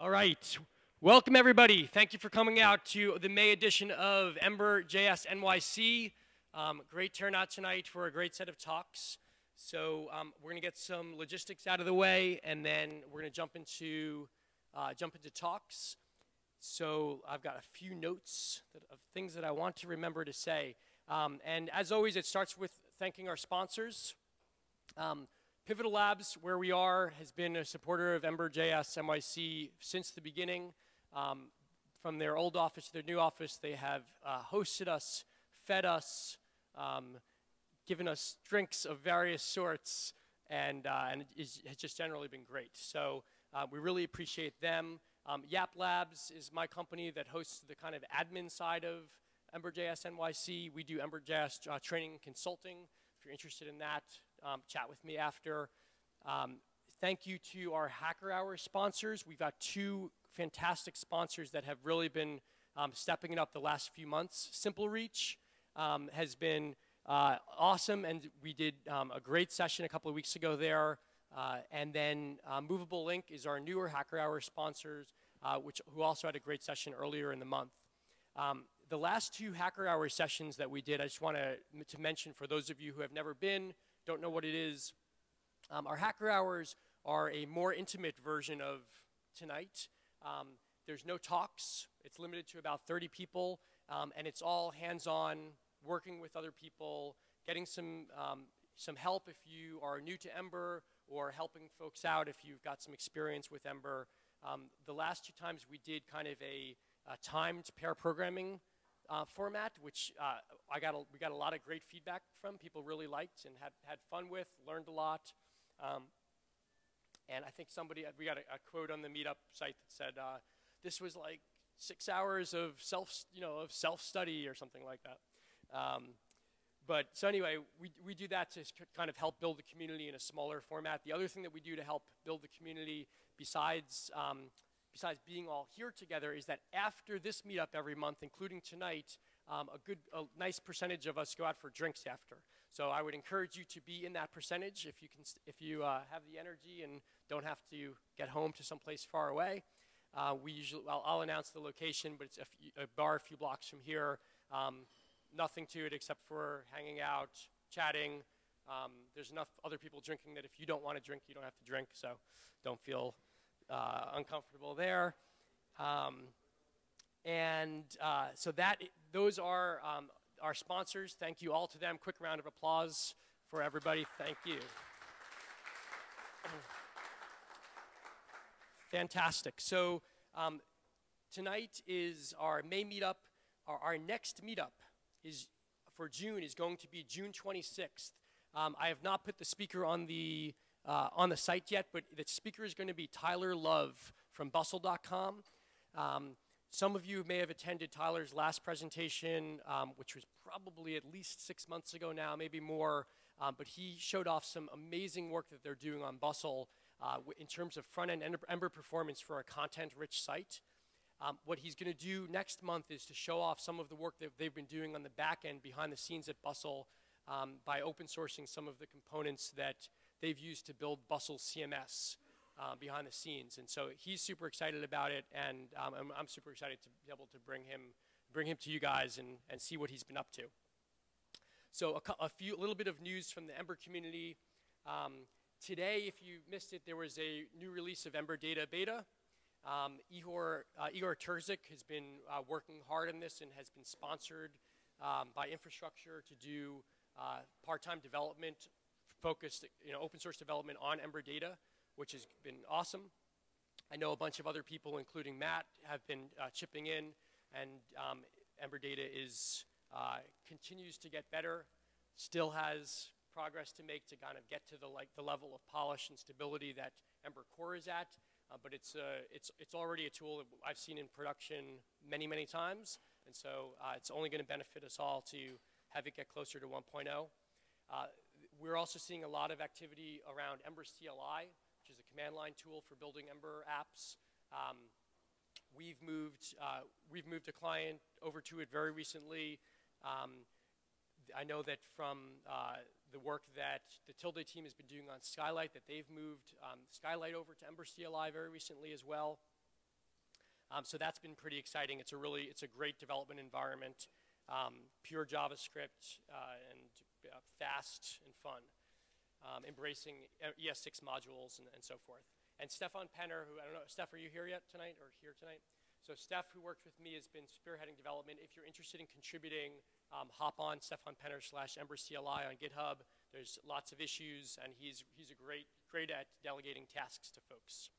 All right. Welcome, everybody. Thank you for coming out to the May edition of Ember.js NYC. Great turnout tonight for a great set of talks. So we're going to get some logistics out of the way, and then we're going to jump into talks. So I've got a few notes of things that I want to remember to say. And as always, it starts with thanking our sponsors. Pivotal Labs, where we are, has been a supporter of Ember.js NYC since the beginning. From their old office to their new office, they have hosted us, fed us, given us drinks of various sorts, and it has just generally been great. So we really appreciate them. Yap Labs is my company that hosts the kind of admin side of Ember.js NYC. We do Ember.js training and consulting. If you're interested in that, chat with me after. Thank you to our Hacker Hour sponsors. We've got two fantastic sponsors that have really been stepping it up the last few months. Simple Reach has been awesome, and we did a great session a couple of weeks ago there. And then Movable Link is our newer Hacker Hour sponsors, who also had a great session earlier in the month. The last two Hacker Hour sessions that we did, I just want to mention for those of you who have never been, don't know what it is, our Hacker Hours are a more intimate version of tonight. There's no talks. It's limited to about 30 people, and it's all hands-on, working with other people, getting some help if you are new to Ember, or helping folks out if you've got some experience with Ember. The last two times we did kind of a timed pair programming format, which we got a lot of great feedback from. People really liked and had fun with, learned a lot. And I think we got a quote on the Meetup site that said, this was like 6 hours of self-study or something like that. So anyway, we do that to kind of help build the community in a smaller format. The other thing that we do to help build the community, besides being all here together, is that after this meetup every month, including tonight, a nice percentage of us go out for drinks after. So I would encourage you to be in that percentage if you have the energy and don't have to get home to someplace far away. I'll announce the location, but it's a bar a few blocks from here. Nothing to it except for hanging out, chatting. There's enough other people drinking that if you don't want to drink, you don't have to drink. So don't feel uncomfortable there. So those are our sponsors. Thank you all to them. Quick round of applause for everybody. Thank you. Fantastic. So tonight is our May meetup. Our next meetup for June is going to be June 26th. I have not put the speaker on the site yet, but the speaker is going to be Tyler Love from Bustle.com. Some of you may have attended Tyler's last presentation, which was probably at least 6 months ago now, maybe more, but he showed off some amazing work that they're doing on Bustle in terms of front-end Ember performance for a content-rich site. What he's going to do next month is to show off some of the work that they've been doing on the back end behind the scenes at Bustle by open sourcing some of the components that they've used to build Bustle CMS behind the scenes. And so he's super excited about it, and I'm super excited to be able to bring him to you guys and see what he's been up to. So a little bit of news from the Ember community. Today, if you missed it, there was a new release of Ember Data Beta. Igor Terzic has been working hard on this and has been sponsored by Infrastructure to do part-time development, focused, open source development on Ember Data, which has been awesome. I know a bunch of other people, including Matt, have been chipping in, and Ember Data continues to get better. Still has progress to make to kind of get to the level of polish and stability that Ember Core is at. But it's already a tool that I've seen in production many, many times, and so it's only going to benefit us all to have it get closer to 1.0. We're also seeing a lot of activity around Ember's CLI, which is a command line tool for building Ember apps. We've moved a client over to it very recently. I know that from the work that the Tilde team has been doing on Skylight, that they've moved Skylight over to Ember CLI very recently as well. So that's been pretty exciting. It's a great development environment, pure JavaScript and fast and fun, embracing ES6 modules and so forth. And Stefan Penner, who, I don't know, Steph, are you here yet tonight or here tonight? So Steph, who worked with me, has been spearheading development. If you're interested in contributing, hop on Stefan Penner /EmberCLI on GitHub. There's lots of issues, and he's a great at delegating tasks to folks.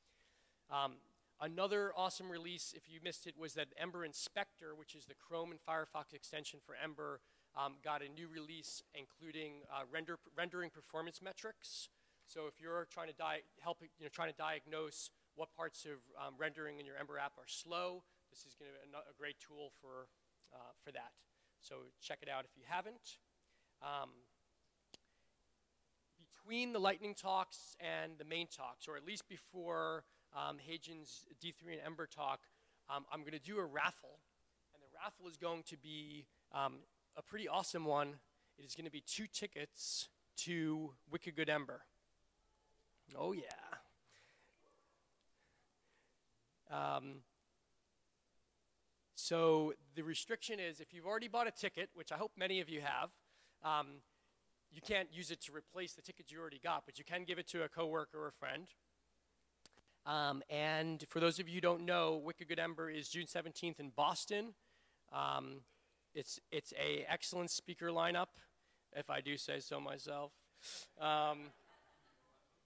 Another awesome release, if you missed it, was that Ember Inspector, which is the Chrome and Firefox extension for Ember, got a new release including rendering performance metrics. So if you're trying to trying to diagnose what parts of rendering in your Ember app are slow, this is going to be a great tool for that. So check it out if you haven't. Between the lightning talks and the main talks, or at least before Heijin's D3 and Ember talk, I'm going to do a raffle. And the raffle is going to be a pretty awesome one. It is going to be 2 tickets to Wicked Good Ember. Oh, yeah. So the restriction is if you've already bought a ticket, which I hope many of you have, you can't use it to replace the ticket you already got, but you can give it to a coworker or a friend. And for those of you who don't know, Wicked Good Ember is June 17th in Boston. It's a excellent speaker lineup, if I do say so myself.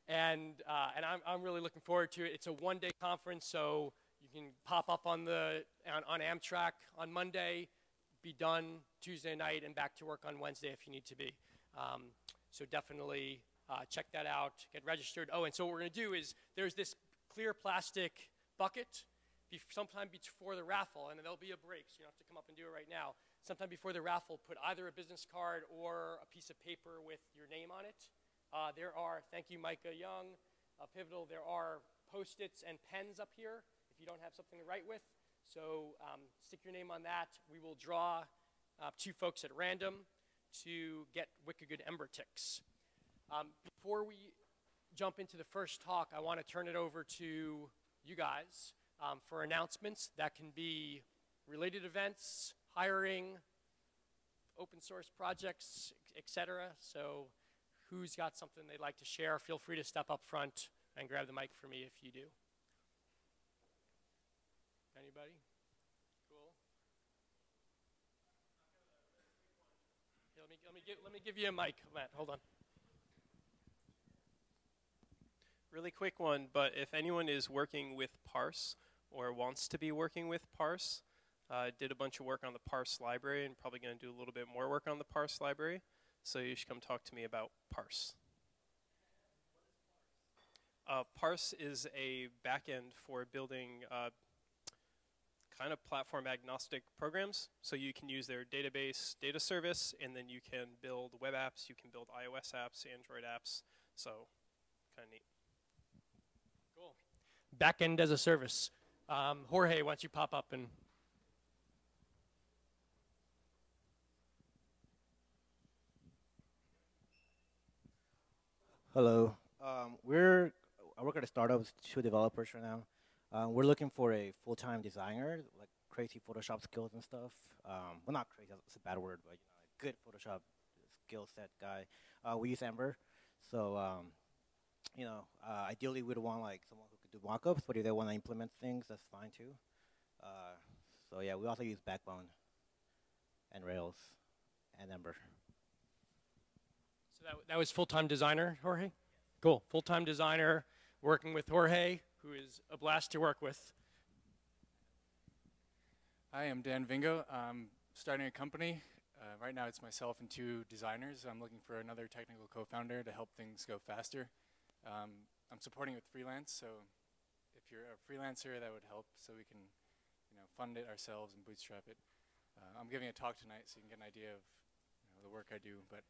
And I'm really looking forward to it. It's a one-day conference, so you can pop up on Amtrak on Monday, be done Tuesday night, and back to work on Wednesday if you need to be. So definitely check that out, get registered. Oh, and so what we're going to do is there's this clear plastic bucket sometime before the raffle, and there'll be a break, so you don't have to come up and do it right now. Sometime before the raffle, put either a business card or a piece of paper with your name on it. There are, thank you Micah Young, Pivotal, there are Post-its and pens up here if you don't have something to write with. So stick your name on that. We will draw 2 folks at random to get Wicked Good Ember ticks. Before we jump into the first talk, I want to turn it over to you guys for announcements. That can be related events, hiring, open source projects, etc. So who's got something they'd like to share? Feel free to step up front and grab the mic for me if you do. Anybody? Cool. Here, let me give you a mic, Matt. Hold on. Really quick one, but if anyone is working with Parse or wants to be working with Parse, did a bunch of work on the Parse library and probably going to do a little bit more work on the Parse library. So you should come talk to me about Parse. Parse is a backend for building kind of platform agnostic programs. So you can use their database data service, and then you can build web apps, you can build iOS apps, Android apps. So kind of neat. Cool. Backend as a service. Jorge, why don't you pop up and... Hello. I work at a startup with 2 developers right now. We're looking for a full-time designer, like crazy Photoshop skills and stuff. Well, not crazy, that's a bad word, but a good Photoshop skill set guy. We use Ember, so ideally we'd want like someone who could do mockups, but if they want to implement things, that's fine too. So yeah, we also use Backbone and Rails and Ember. So that was full-time designer, Jorge? Cool. Full-time designer, working with Jorge, who is a blast to work with. Hi, I'm Dan Vingo. I'm starting a company. Right now it's myself and 2 designers. I'm looking for another technical co-founder to help things go faster. I'm supporting with freelance, so if you're a freelancer, that would help so we can fund it ourselves and bootstrap it. I'm giving a talk tonight so you can get an idea of the work I do, but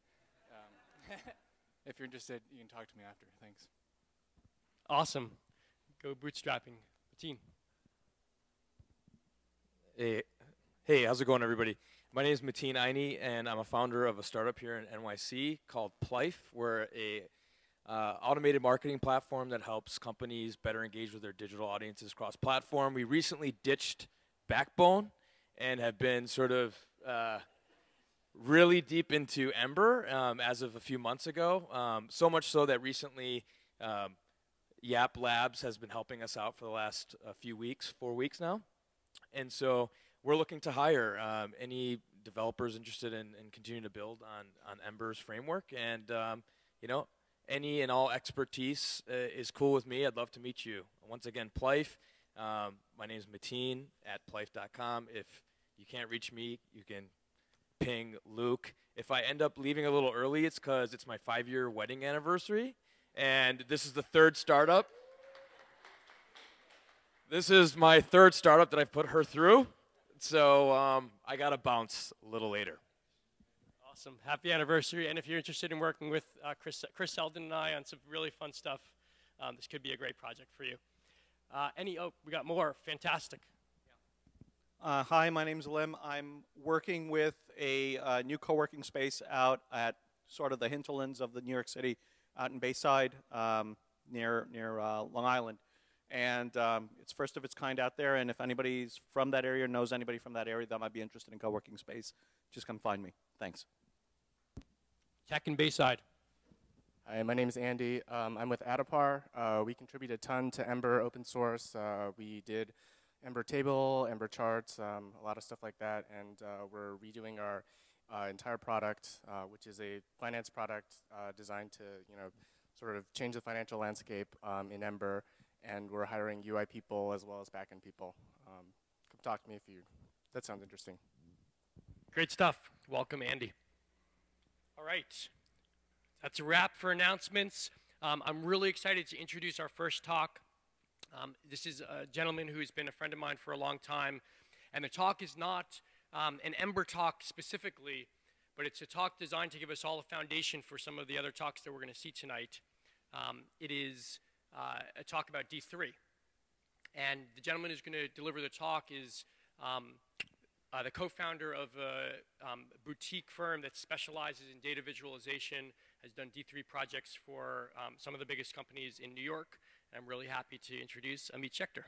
if you're interested, you can talk to me after. Thanks. Awesome. Go bootstrapping. Mateen. Hey, how's it going, everybody? My name is Mateen Aini, and I'm a founder of a startup here in NYC called Plife. We're a automated marketing platform that helps companies better engage with their digital audiences cross-platform. We recently ditched Backbone and have been sort of really deep into Ember as of a few months ago. So much so that recently Yap Labs has been helping us out for the last few weeks, 4 weeks now. And so we're looking to hire any developers interested in continuing to build on Ember's framework. And, you know, any and all expertise is cool with me. I'd love to meet you. Once again, Plyfe. My name is Mateen at Plyfe.com. If you can't reach me, you can ping Luke. If I end up leaving a little early, it's because it's my 5-year wedding anniversary. And this is the 3rd startup. This is my 3rd startup that I've put her through. So I got to bounce a little later. Awesome. Happy anniversary. And if you're interested in working with Chris Selden and I on some really fun stuff, this could be a great project for you. Oh, we got more. Fantastic. Hi, my name's Lim. I'm working with a new co-working space out at sort of the hinterlands of the New York City, out in Bayside, near Long Island. And it's first of its kind out there, and if anybody's from that area or knows anybody from that area that might be interested in co-working space, just come find me. Thanks. Tech in Bayside. Hi, my name is Andy. I'm with Adapar. We contribute a ton to Ember open source. We did Ember table, Ember charts, a lot of stuff like that, and we're redoing our entire product, which is a finance product designed to, sort of change the financial landscape in Ember, and we're hiring UI people as well as backend people. Come talk to me if that sounds interesting. Great stuff. Welcome, Andy. All right. That's a wrap for announcements. I'm really excited to introduce our first talk. This is a gentleman who's been a friend of mine for a long time, and the talk is not an Ember talk specifically, but it's a talk designed to give us all a foundation for some of the other talks that we're going to see tonight. It is a talk about D3. And the gentleman who's going to deliver the talk is the co-founder of a boutique firm that specializes in data visualization, has done D3 projects for some of the biggest companies in New York. And I'm really happy to introduce Amit Schechter.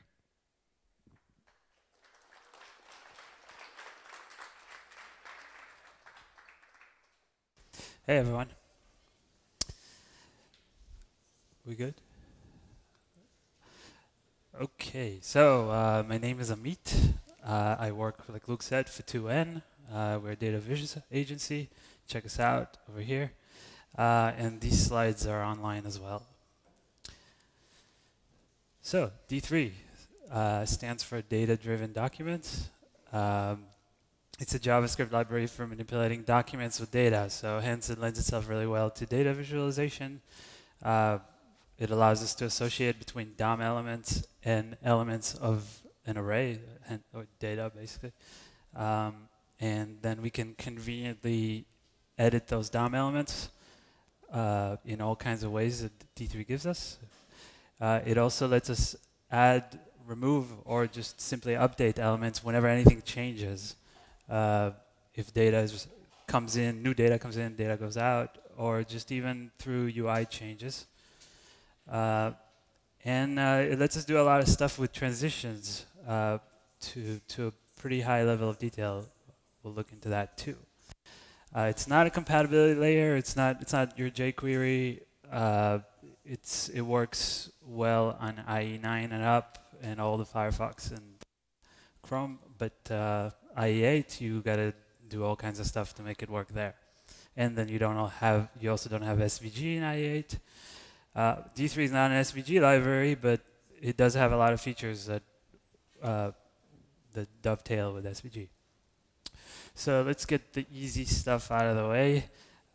Hey everyone. We good? Okay, so my name is Amit. I work, like Luke said, for 2N. We're a data vision agency. Check us out over here. And these slides are online as well. So D3 stands for Data-Driven Documents. It's a JavaScript library for manipulating documents with data, so hence it lends itself really well to data visualization. It allows us to associate between DOM elements and elements of an array, or data basically. And then we can conveniently edit those DOM elements in all kinds of ways that D3 gives us. It also lets us add, remove, or just simply update elements whenever anything changes. If data comes in, new data comes in, data goes out, or just even through UI changes. And it lets us do a lot of stuff with transitions to a pretty high level of detail. We'll look into that too. It's not a compatibility layer. It's not your jQuery. It works well on IE9 and up, and all the Firefox and Chrome. But IE8, you gotta do all kinds of stuff to make it work there. And then you also don't have SVG in IE8. D3 is not an SVG library, but it does have a lot of features that dovetail with SVG. So let's get the easy stuff out of the way.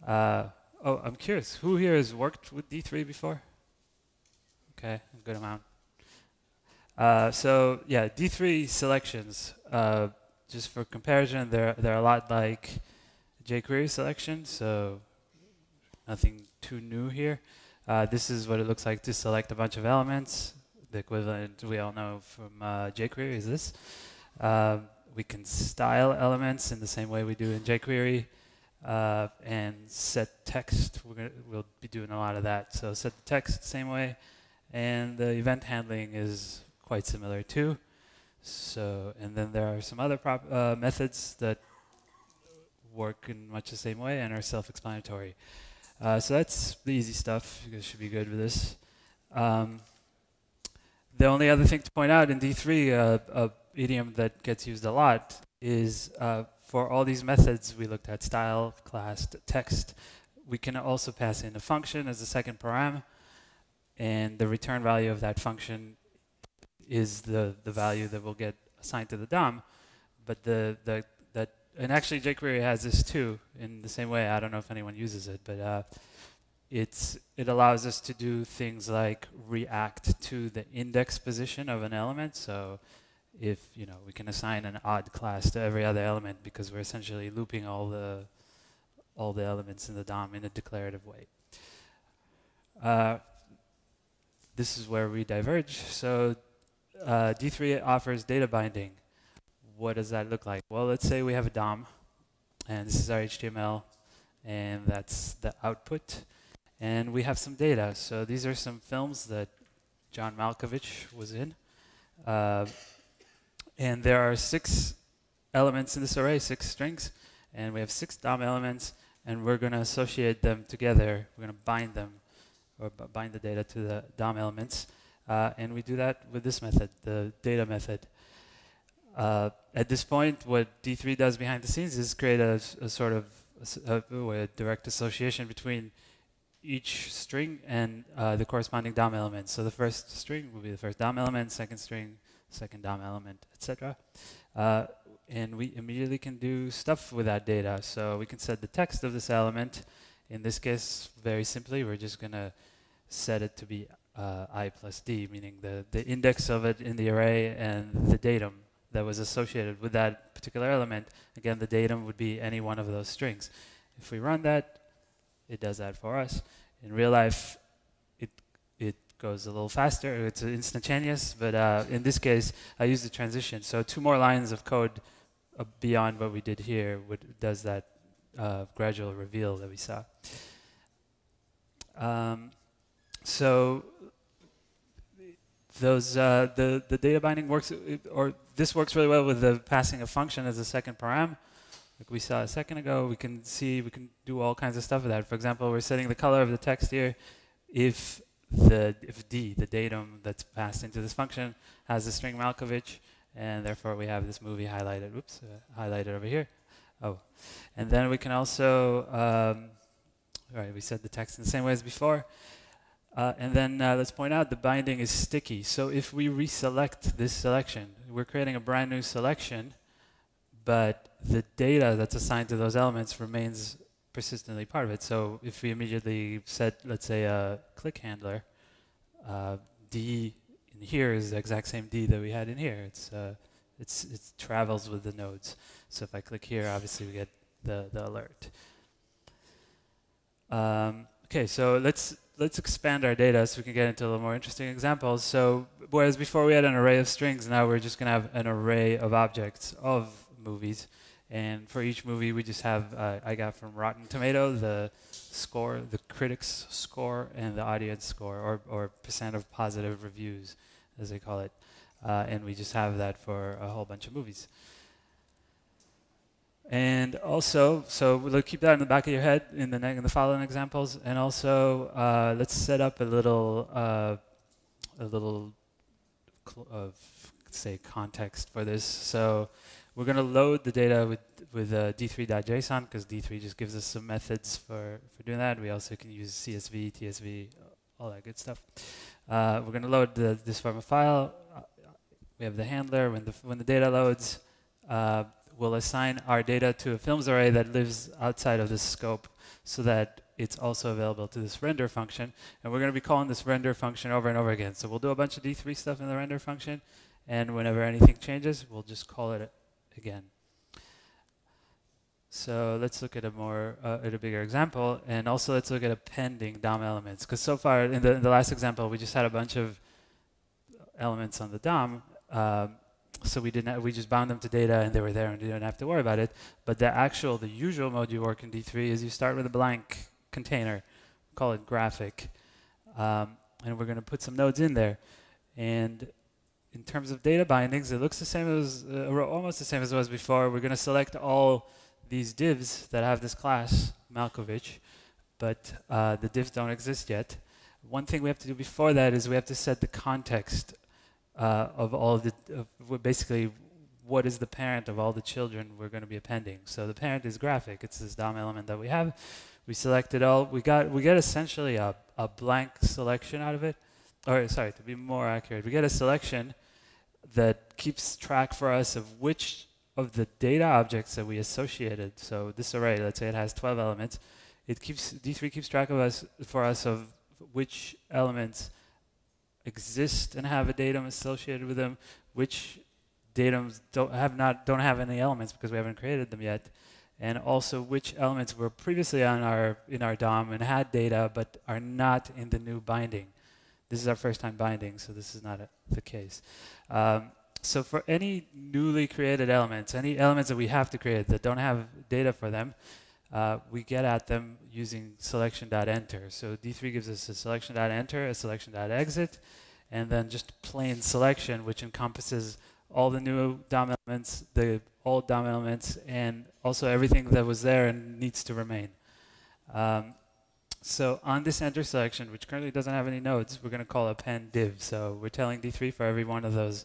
Oh, I'm curious, who here has worked with D3 before? Okay, a good amount. So yeah, D3 selections, just for comparison, they're a lot like jQuery selection, so nothing too new here. This is what it looks like to select a bunch of elements. The equivalent we all know from jQuery is this. We can style elements in the same way we do in jQuery. and set text. We'll be doing a lot of that. So set the text same way, and the event handling is quite similar too. So, and then there are some other methods that work in much the same way and are self-explanatory. So that's the easy stuff. You guys should be good with this. The only other thing to point out in D3, a idiom that gets used a lot is for all these methods we looked at, style, class, text, we can also pass in a function as a second param, and the return value of that function is the value that will get assigned to the DOM. But and actually jQuery has this too in the same way. I don't know if anyone uses it, but it allows us to do things like react to the index position of an element. So if we can assign an odd class to every other element because we're essentially looping all the elements in the DOM in a declarative way. This is where we diverge. So D3 offers data binding. What does that look like? Well, let's say we have a DOM, and this is our HTML, and that's the output. And we have some data. So these are some films that John Malkovich was in. And there are 6 elements in this array, 6 strings. And we have 6 DOM elements, and we're going to associate them together. We're going to bind them, or bind the data to the DOM elements. And we do that with this method, the data method. At this point, what D3 does behind the scenes is create a sort of a direct association between each string and the corresponding DOM element. So the first string will be the first DOM element, second string, second DOM element, etc. And we immediately can do stuff with that data. So we can set the text of this element. In this case, very simply, we're just going to set it to be I plus D, meaning the index of it in the array and the datum that was associated with that particular element. Again, the datum would be any one of those strings. If we run that, it does that for us. In real life, it goes a little faster. It's instantaneous, but in this case, I used the transition. So 2 more lines of code beyond what we did here does that gradual reveal that we saw. So those the data binding works, or this works really well with the passing a function as a second param. Like we saw a second ago, we can do all kinds of stuff with that. For example, we're setting the color of the text here. If D, the datum that's passed into this function, has the string Malkovich, and therefore we have this movie highlighted. Oops, highlighted over here. Oh, and then we can also, all right, we set the text in the same way as before. And then let's point out the binding is sticky. So if we reselect this selection, we're creating a brand new selection, but the data that's assigned to those elements remains persistently part of it. So if we immediately set, let's say, a click handler, D in here is the exact same D that we had in here. It travels with the nodes. So if I click here, obviously we get the alert. Okay, so let's expand our data so we can get into a little more interesting examples. So whereas before we had an array of strings, now we're just going to have an array of objects of movies. And for each movie, we just have, I got from Rotten Tomato, the score, the critics score, and the audience score, or percent of positive reviews, as they call it. And we just have that for a whole bunch of movies. And also, so we'll keep that in the back of your head in the following examples. And also, let's set up a little say context for this. So we're going to load the data with D3.json because D3 just gives us some methods for doing that. We also can use CSV, TSV, all that good stuff. We're going to load this from a file. We have the handler. When the data loads, we'll assign our data to a films array that lives outside of this scope so that it's also available to this render function. And we're going to be calling this render function over and over again. So we'll do a bunch of D3 stuff in the render function. And whenever anything changes, we'll just call it again. So let's look at a bigger example. And also let's look at appending DOM elements. Because so far in the last example, we just had a bunch of elements on the DOM. so we just bound them to data and they were there and you didn't have to worry about it. But the usual mode you work in D3 is you start with a blank container, call it graphic, and we're going to put some nodes in there. And in terms of data bindings, it looks the same as, almost the same as it was before. We're going to select all these divs that have this class, Malkovich, but the divs don't exist yet. One thing we have to do before that is we have to set the context of all of basically what is the parent of all the children we're going to be appending. So the parent is graphic. It's this DOM element that we have. We selected all. We get essentially a blank selection out of it. Or sorry, to be more accurate, we get a selection that keeps track for us of which of the data objects that we associated. So this array, let's say it has 12 elements. D3 keeps track of for us of which elements exist and have a datum associated with them, which datums don't have any elements because we haven't created them yet, and also which elements were previously in our DOM and had data but are not in the new binding. This is our first time binding, so this is not the case. So for any newly created elements, any elements that we have to create that don't have data for them, we get at them using selection.enter. So D3 gives us a selection.enter, a selection.exit, and then just plain selection, which encompasses all the new DOM elements, the old DOM elements, and also everything that was there and needs to remain. So on this enter selection, which currently doesn't have any nodes, we're going to call append div. So we're telling D3 for every one of those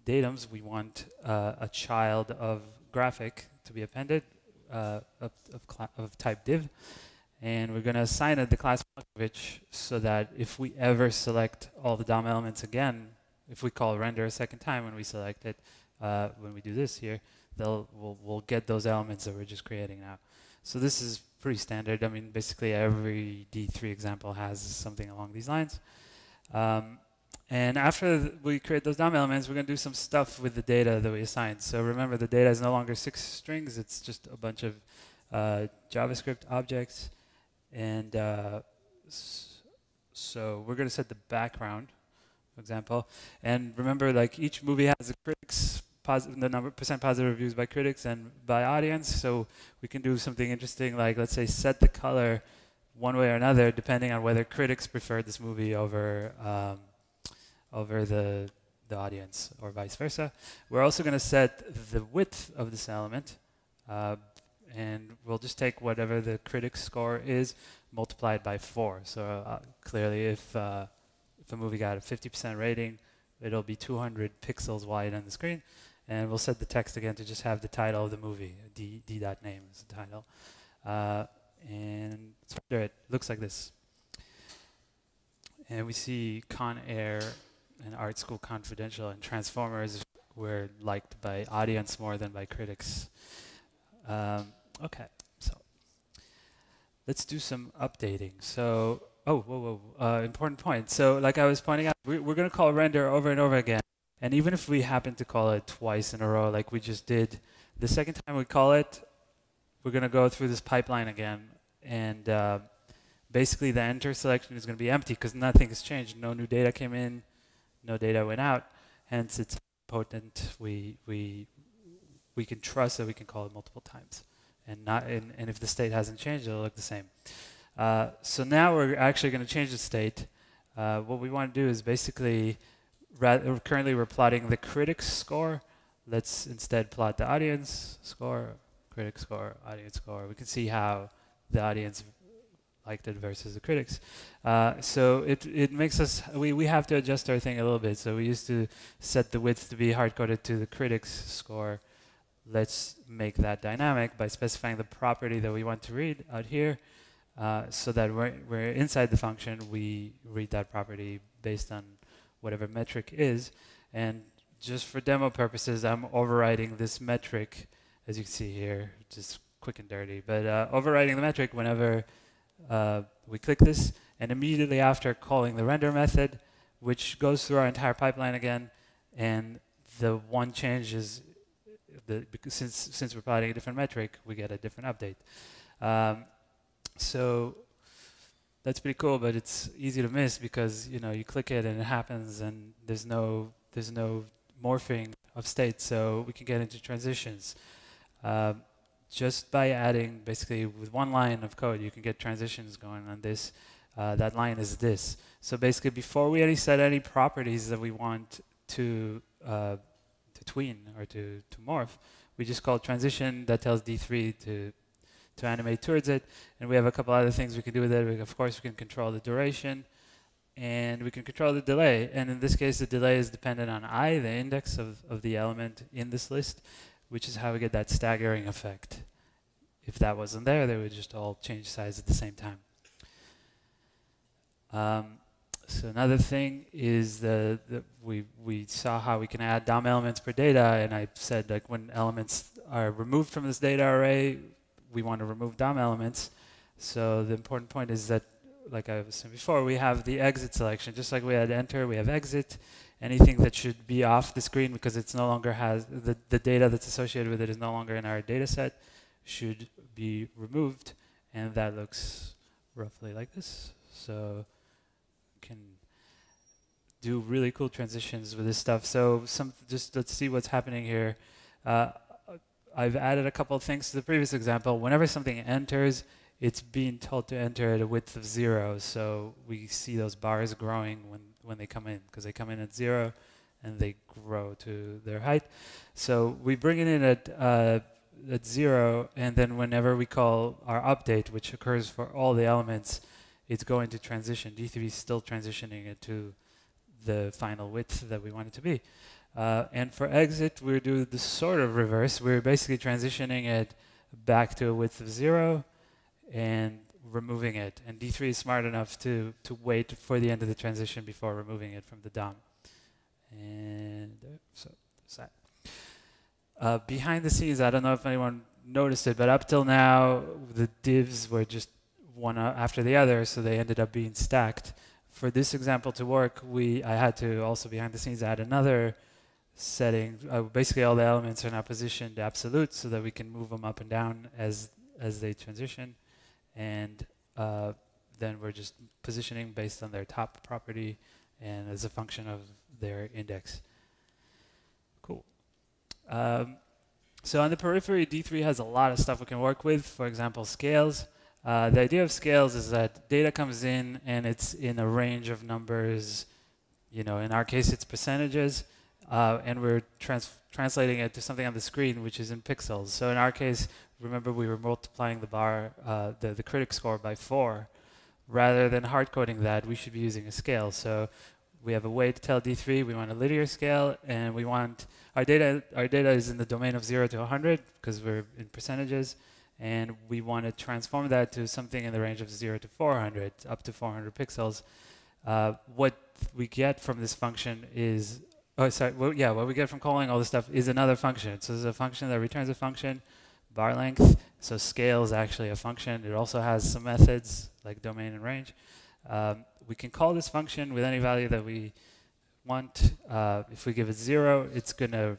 datums, we want a child of graphic to be appended of type div. And we're going to assign it the class Malkovich so that if we ever select all the DOM elements again, if we call render a second time when we select it, when we do this here, we'll get those elements that we're just creating now. So this is pretty standard. I mean, basically every D3 example has something along these lines. And after we create those DOM elements, we're going to do some stuff with the data that we assigned. So remember, the data is no longer 6 strings. It's just a bunch of JavaScript objects. And so we're going to set the background, for example. And remember, like each movie has a critics, the number % positive reviews by critics and by audience. So we can do something interesting, like let's say set the color one way or another, depending on whether critics prefer this movie over the audience, or vice versa. We're also going to set the width of this element, and we'll just take whatever the critic score is, multiplied by 4. So clearly, if a movie got a 50% rating, it'll be 200 pixels wide on the screen. And we'll set the text again to just have the title of the movie, d.name is the title. And let's render it. Looks like this. And we see Con Air and Art School Confidential and Transformers were liked by audience more than by critics. Okay, so let's do some updating. So, important point. So like I was pointing out, we're going to call render over and over again. And even if we happen to call it twice in a row like we just did, the second time we call it, we're going to go through this pipeline again. And basically the enter selection is going to be empty because nothing has changed. No new data came in, no data went out. Hence it's potent. We can trust that we can call it multiple times. And if the state hasn't changed, it'll look the same. So now we're actually going to change the state. What we want to do is basically, currently we're plotting the critic score. Let's instead plot the audience score, critic score, audience score. We can see how the audience liked it versus the critics. So it makes us, we have to adjust our thing a little bit. So we used to set the width to be hard-coded to the critics score. Let's make that dynamic by specifying the property that we want to read out here. So that we're inside the function, we read that property based on whatever metric is. And just for demo purposes, I'm overriding this metric, as you can see here, just quick and dirty. But overriding the metric whenever we click this, and immediately after calling the render method, which goes through our entire pipeline again. And the one change is, because since we're plotting a different metric, we get a different update. So that's pretty cool, but it's easy to miss because you click it and it happens, and there's no morphing of state, so we can get into transitions. Just by adding, basically, with one line of code, you can get transitions going on this. That line is this. So basically, before we set any properties that we want to tween or to morph, we just call transition that tells D3 to animate towards it. And we have a couple other things we can do with it. Of course, we can control the duration, and we can control the delay. And in this case, the delay is dependent on I, the index of the element in this list, which is how we get that staggering effect. If that wasn't there, they would just all change size at the same time. So another thing is we saw how we can add DOM elements per data, and I said like when elements are removed from this data array, we want to remove DOM elements. So the important point is that, like I was saying before, we have the exit selection. Just like we had enter, we have exit. Anything that should be off the screen because it's no longer has the data that's associated with it is no longer in our data set should be removed, and that looks roughly like this. So can do really cool transitions with this stuff. So just let's see what's happening here. I've added a couple of things to the previous example. Whenever something enters, it's being told to enter at a width of 0. So we see those bars growing when they come in, because they come in at 0 and they grow to their height. So we bring it in at 0, and then whenever we call our update, which occurs for all the elements, it's going to transition. D3 is still transitioning it to the final width that we want it to be. And for exit, we're doing the sort of reverse. We're basically transitioning it back to a width of 0 and removing it. And D3 is smart enough to wait for the end of the transition before removing it from the DOM. And so there's that. Behind the scenes, I don't know if anyone noticed it, but up till now, the divs were just one after the other, so they ended up being stacked. For this example to work, I had to also behind the scenes add another setting. Basically, all the elements are now positioned absolute so that we can move them up and down as they transition. And then we're just positioning based on their top property and as a function of their index. Cool. So on the periphery, D3 has a lot of stuff we can work with. For example, scales. The idea of scales is that data comes in and it's in a range of numbers. In our case, it's percentages. And we're translating it to something on the screen, which is in pixels. So in our case, remember we were multiplying the bar, the critic score by 4. Rather than hard coding that, we should be using a scale. So we have a way to tell D3 we want a linear scale, and we want our data is in the domain of 0 to 100 because we're in percentages, and we want to transform that to something in the range of 0 to 400, up to 400 pixels. What we get from this function is what we get from calling all this stuff is another function. So there's a function that returns a function, bar length. So scale is actually a function. It also has some methods like domain and range. We can call this function with any value that we want. If we give it 0, it's going to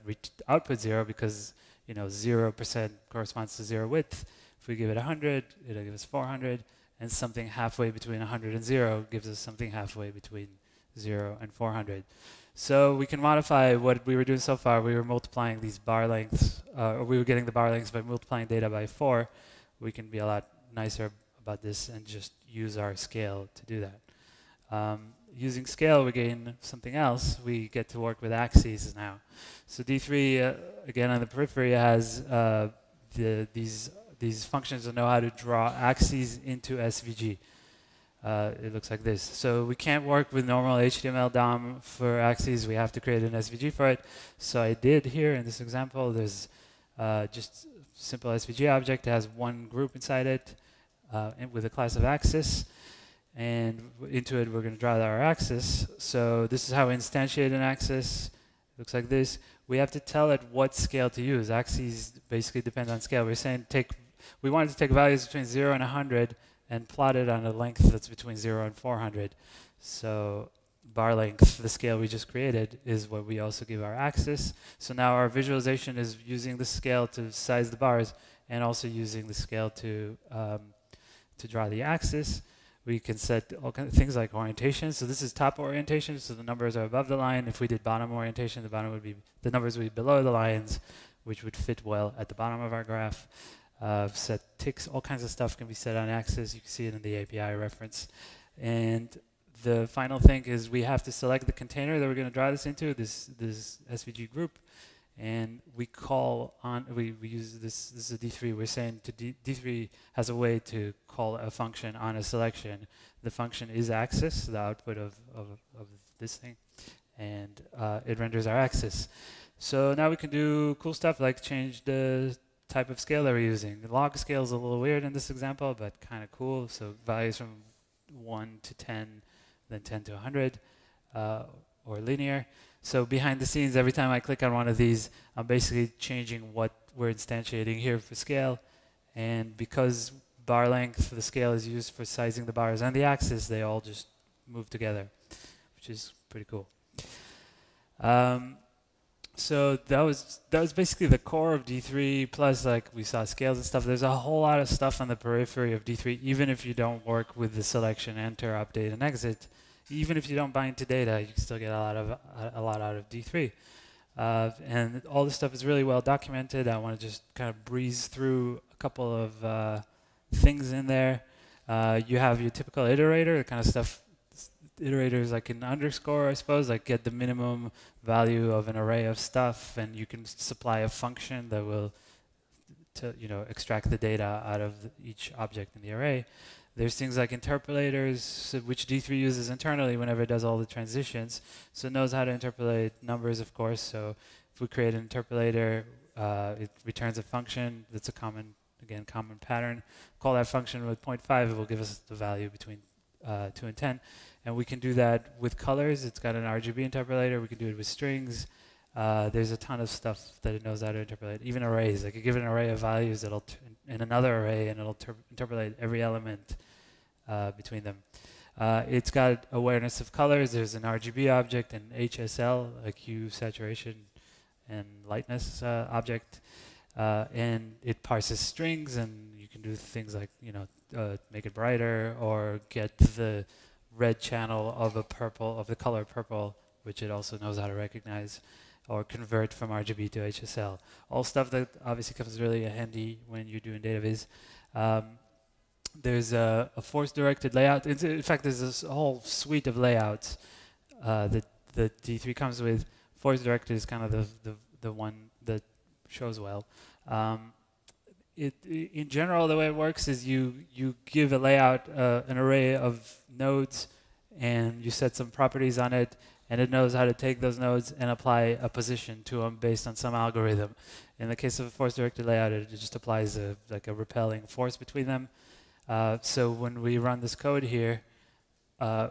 output 0 because 0% corresponds to 0 width. If we give it 100, it'll give us 400, and something halfway between 100 and 0 gives us something halfway between 0 and 400. So we can modify what we were doing so far. We were multiplying these bar lengths, or we were getting the bar lengths by multiplying data by 4. We can be a lot nicer about this and just use our scale to do that. Using scale, we gain something else. We get to work with axes now. So D3, again on the periphery, has these functions that know how to draw axes into SVG. It looks like this. So we can't work with normal HTML DOM for axes. We have to create an SVG for it. So I did here in this example. There's just simple SVG object. It has one group inside it with a class of axis. And into it, we're going to draw our axis. So this is how we instantiate an axis. It looks like this. We have to tell it what scale to use. Axes basically depend on scale. We're saying we wanted to take values between 0 and 100 and plot it on a length that's between 0 and 400. So bar length, the scale we just created, is what we also give our axis. So now our visualization is using the scale to size the bars and also using the scale to draw the axis. We can set all kinds of things like orientation. So this is top orientation, so the numbers are above the line. If we did bottom orientation, the numbers would be below the lines, which would fit well at the bottom of our graph. Set ticks, all kinds of stuff can be set on axis. You can see it in the API reference. And the final thing is we have to select the container that we're going to draw this into, this SVG group. And we call on, we use this is a D3, we're saying to D3 has a way to call a function on a selection. The function is axis, the output of this thing, and it renders our axis. So now we can do cool stuff like change the type of scale that we're using. The log scale is a little weird in this example, but kind of cool. So values from 1 to 10, then 10 to 100, or linear. So behind the scenes, every time I click on one of these, I'm basically changing what we're instantiating here for scale. And because bar length for the scale is used for sizing the bars and the axis, they all just move together, which is pretty cool. So that was basically the core of D3, plus like we saw scales and stuff. There's a whole lot of stuff on the periphery of D3, even if you don't work with the selection, enter, update, and exit. Even if you don't bind to data, you can still get a lot out of D3. And all this stuff is really well documented. I want to just kind of breeze through a couple of things in there. You have your typical iterator, the kind of stuff. Iterators like an underscore, I suppose, like get the minimum value of an array of stuff, and you can supply a function that will extract the data out of each object in the array. There's things like interpolators, which D3 uses internally whenever it does all the transitions. So it knows how to interpolate numbers, of course. So if we create an interpolator, it returns a function that's a common pattern. Call that function with 0.5, it will give us the value between 2 and 10. And we can do that with colors. It's got an RGB interpolator. We can do it with strings. There's a ton of stuff that it knows how to interpolate. Even arrays. Like you give it an array of values in another array, and it'll interpolate every element between them. It's got awareness of colors. There's an RGB object, an HSL, like hue, saturation, and lightness object. And it parses strings, and you can do things like make it brighter or get the red channel of the color purple, which it also knows how to recognize, or convert from RGB to HSL. All stuff that obviously comes really handy when you're doing database. There's a force-directed layout. In fact, there's this whole suite of layouts that D3 comes with. Force-directed is kind of the one that shows well. In general, the way it works is you give a layout, an array of nodes, and you set some properties on it, and it knows how to take those nodes and apply a position to them based on some algorithm. In the case of a force-directed layout, it just applies a repelling force between them. So when we run this code here,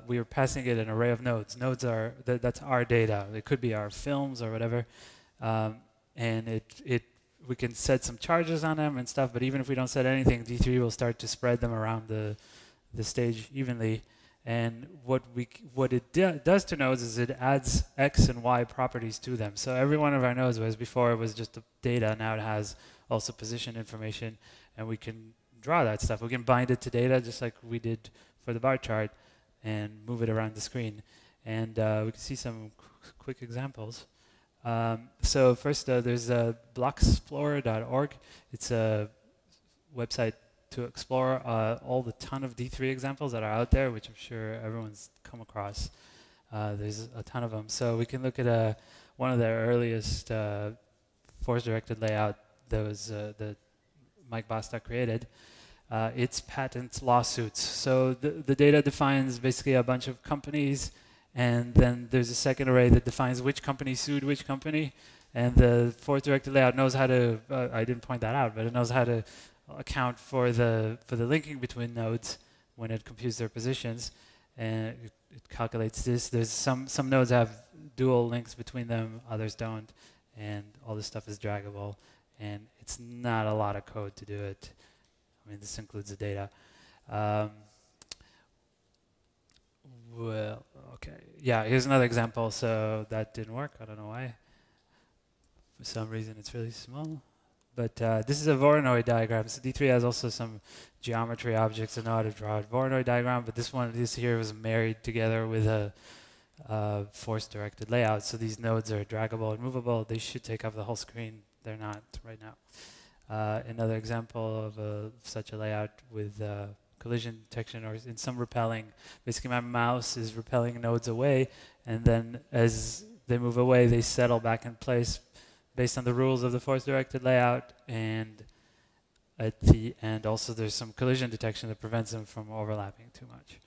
we are passing it an array of nodes. Nodes are that's our data. It could be our films or whatever, and we can set some charges on them and stuff. But even if we don't set anything, D3 will start to spread them around the stage evenly. And what it does to nodes is it adds X and Y properties to them. So every one of our nodes, whereas before it was just the data, now it has also position information, and we can draw that stuff. We can bind it to data just like we did for the bar chart and move it around the screen. And we can see some quick examples. So first, there's blockexplorer.org. It's a website to explore all the ton of D3 examples that are out there, which I'm sure everyone's come across. There's a ton of them. So we can look at one of their earliest force-directed layout that was that Mike Bostock created. It's patent lawsuits. So the data defines basically a bunch of companies, and then there's a second array that defines which company sued which company. And the force-directed layout knows how to, I didn't point that out, but it knows how to account for the linking between nodes when it computes their positions, and it calculates this. There's some nodes have dual links between them, others don't, and all this stuff is draggable, and it's not a lot of code to do it. I mean, this includes the data. Well, okay, yeah, here's another example. So that didn't work. I don't know why. For some reason, it's really small. But this is a Voronoi diagram. So D3 has also some geometry objects that know how to draw a Voronoi diagram, but this here was married together with a force-directed layout. So these nodes are draggable and movable. They should take up the whole screen. They're not right now. Another example of such a layout with collision detection or in some repelling. Basically, my mouse is repelling nodes away, and then as they move away, they settle back in place based on the rules of the force-directed layout. And at the end, also, there's some collision detection that prevents them from overlapping too much.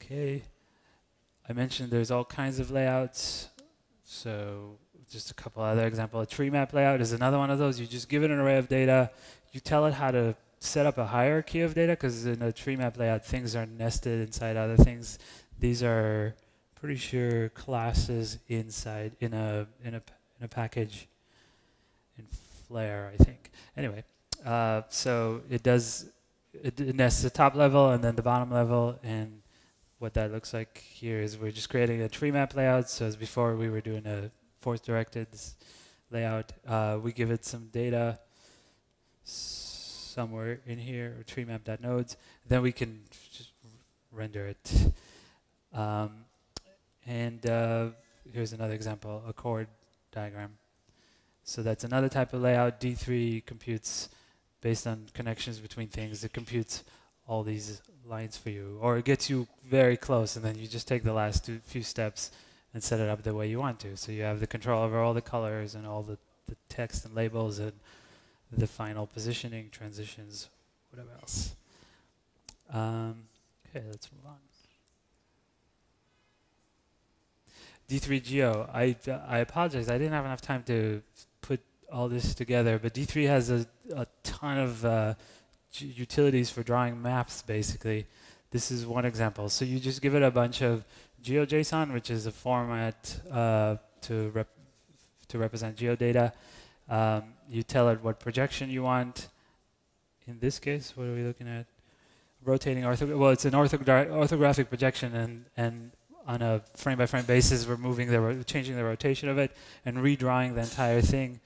Okay. I mentioned there's all kinds of layouts. So just a couple other examples. A tree map layout is another one of those. You just give it an array of data. You tell it how to set up a hierarchy of data, because in a tree map layout, things are nested inside other things. These are pretty sure classes inside in a package in Flare, I think. Anyway, so it nests the top level and then the bottom level, and what that looks like here is we're just creating a tree map layout. So as before, we were doing a force-directed layout. We give it some data somewhere in here, or tree map.nodes. Then we can just render it. Here's another example, a chord diagram. So that's another type of layout. D3 computes based on connections between things. It computes all these lines for you, or it gets you very close, and then you just take the last few steps and set it up the way you want to. So you have the control over all the colors and all the text and labels and the final positioning, transitions, whatever else. Okay, let's move on. D3.geo. I apologize. I didn't have enough time to put all this together, but D3 has a ton of utilities for drawing maps, basically. This is one example. So you just give it a bunch of GeoJSON, which is a format to represent geodata. You tell it what projection you want. In this case, what are we looking at? Rotating well, it's an orthographic projection, and on a frame-by-frame basis, we're changing the rotation of it and redrawing the entire thing.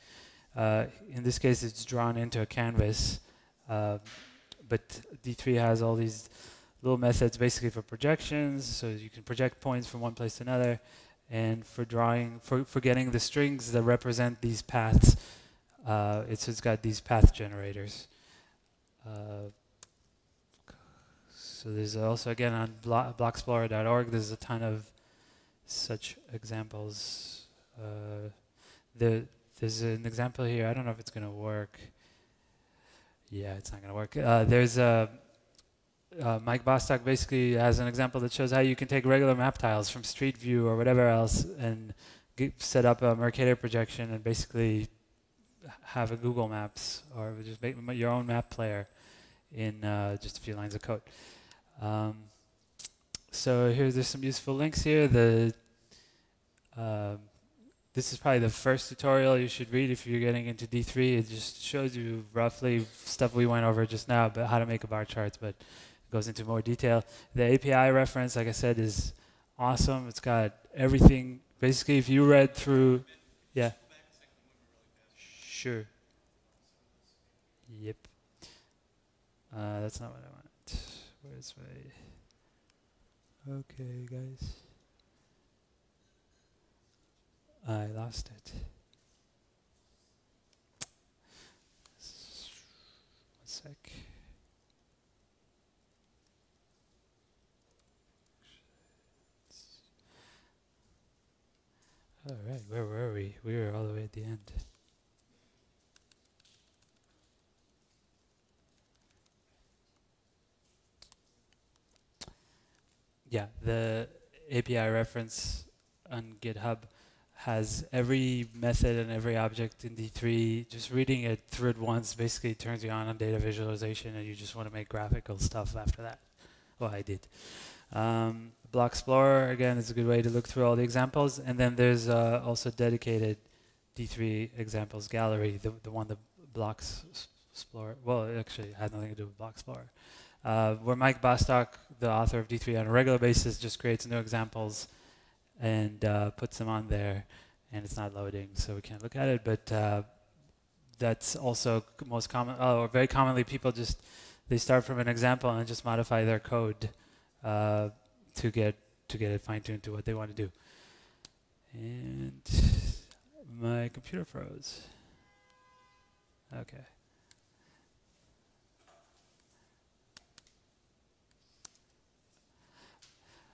In this case, it's drawn into a canvas. But D3 has all these little methods basically for projections, so you can project points from one place to another, and for drawing, for getting the strings that represent these paths. It's got these path generators. So there's also, again, on blockexplorer.org, there's a ton of such examples. There's an example here. I don't know if it's going to work. Yeah, it's not going to work. There's Mike Bostock basically has an example that shows how you can take regular map tiles from Street View or whatever else and set up a Mercator projection and basically have a Google Maps, or just make your own map player in just a few lines of code. So there's some useful links here. This is probably the first tutorial you should read if you're getting into D3. It just shows you roughly stuff we went over just now, but how to make a bar charts, but it goes into more detail. The API reference, like I said, is awesome. It's got everything. Basically, if you read through, yeah. Sure. Yep. That's not what I want. Where's my... Okay, guys. I lost it. One sec. All right, where were we? We were all the way at the end. Yeah, the API reference on GitHub has every method and every object in D3. Just reading it through it once basically turns you on data visualization, and you just want to make graphical stuff after that. Well, I did. Block Explorer, again, is a good way to look through all the examples. And then there's also dedicated D3 examples gallery, the one that Blocks Explorer, well, it actually had nothing to do with Block Explorer. Where Mike Bostock, the author of D3, on a regular basis just creates new examples and puts them on there. and it's not loading, so we can't look at it. But that's also most common, or very commonly, people just they start from an example and just modify their code to get it fine-tuned to what they want to do. And my computer froze. Okay.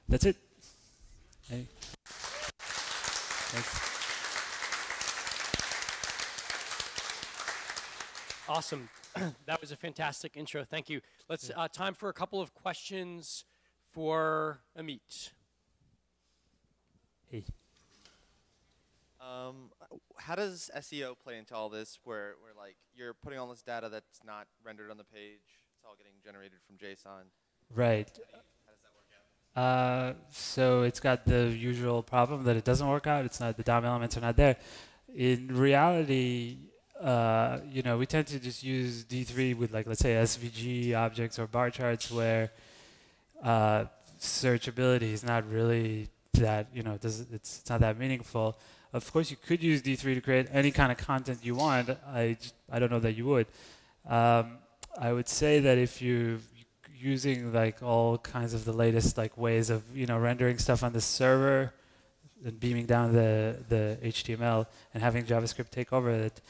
That's it. Hey. Thanks. Awesome. That was a fantastic intro. Thank you. Let's time for a couple of questions for Amit. Hey. How does SEO play into all this where like you're putting all this data that's not rendered on the page, it's all getting generated from JSON? Right. How does that work out? So it's got the usual problem that it doesn't work out. It's not, the DOM elements are not there. In reality, you know, we tend to just use D3 with, like, let's say SVG objects or bar charts where searchability is not really that, you know, it's not that meaningful. Of course, you could use D3 to create any kind of content you want. I don't know that you would. I would say that if you're using like all kinds of the latest like ways of, you know, rendering stuff on the server and beaming down the HTML and having JavaScript take over it,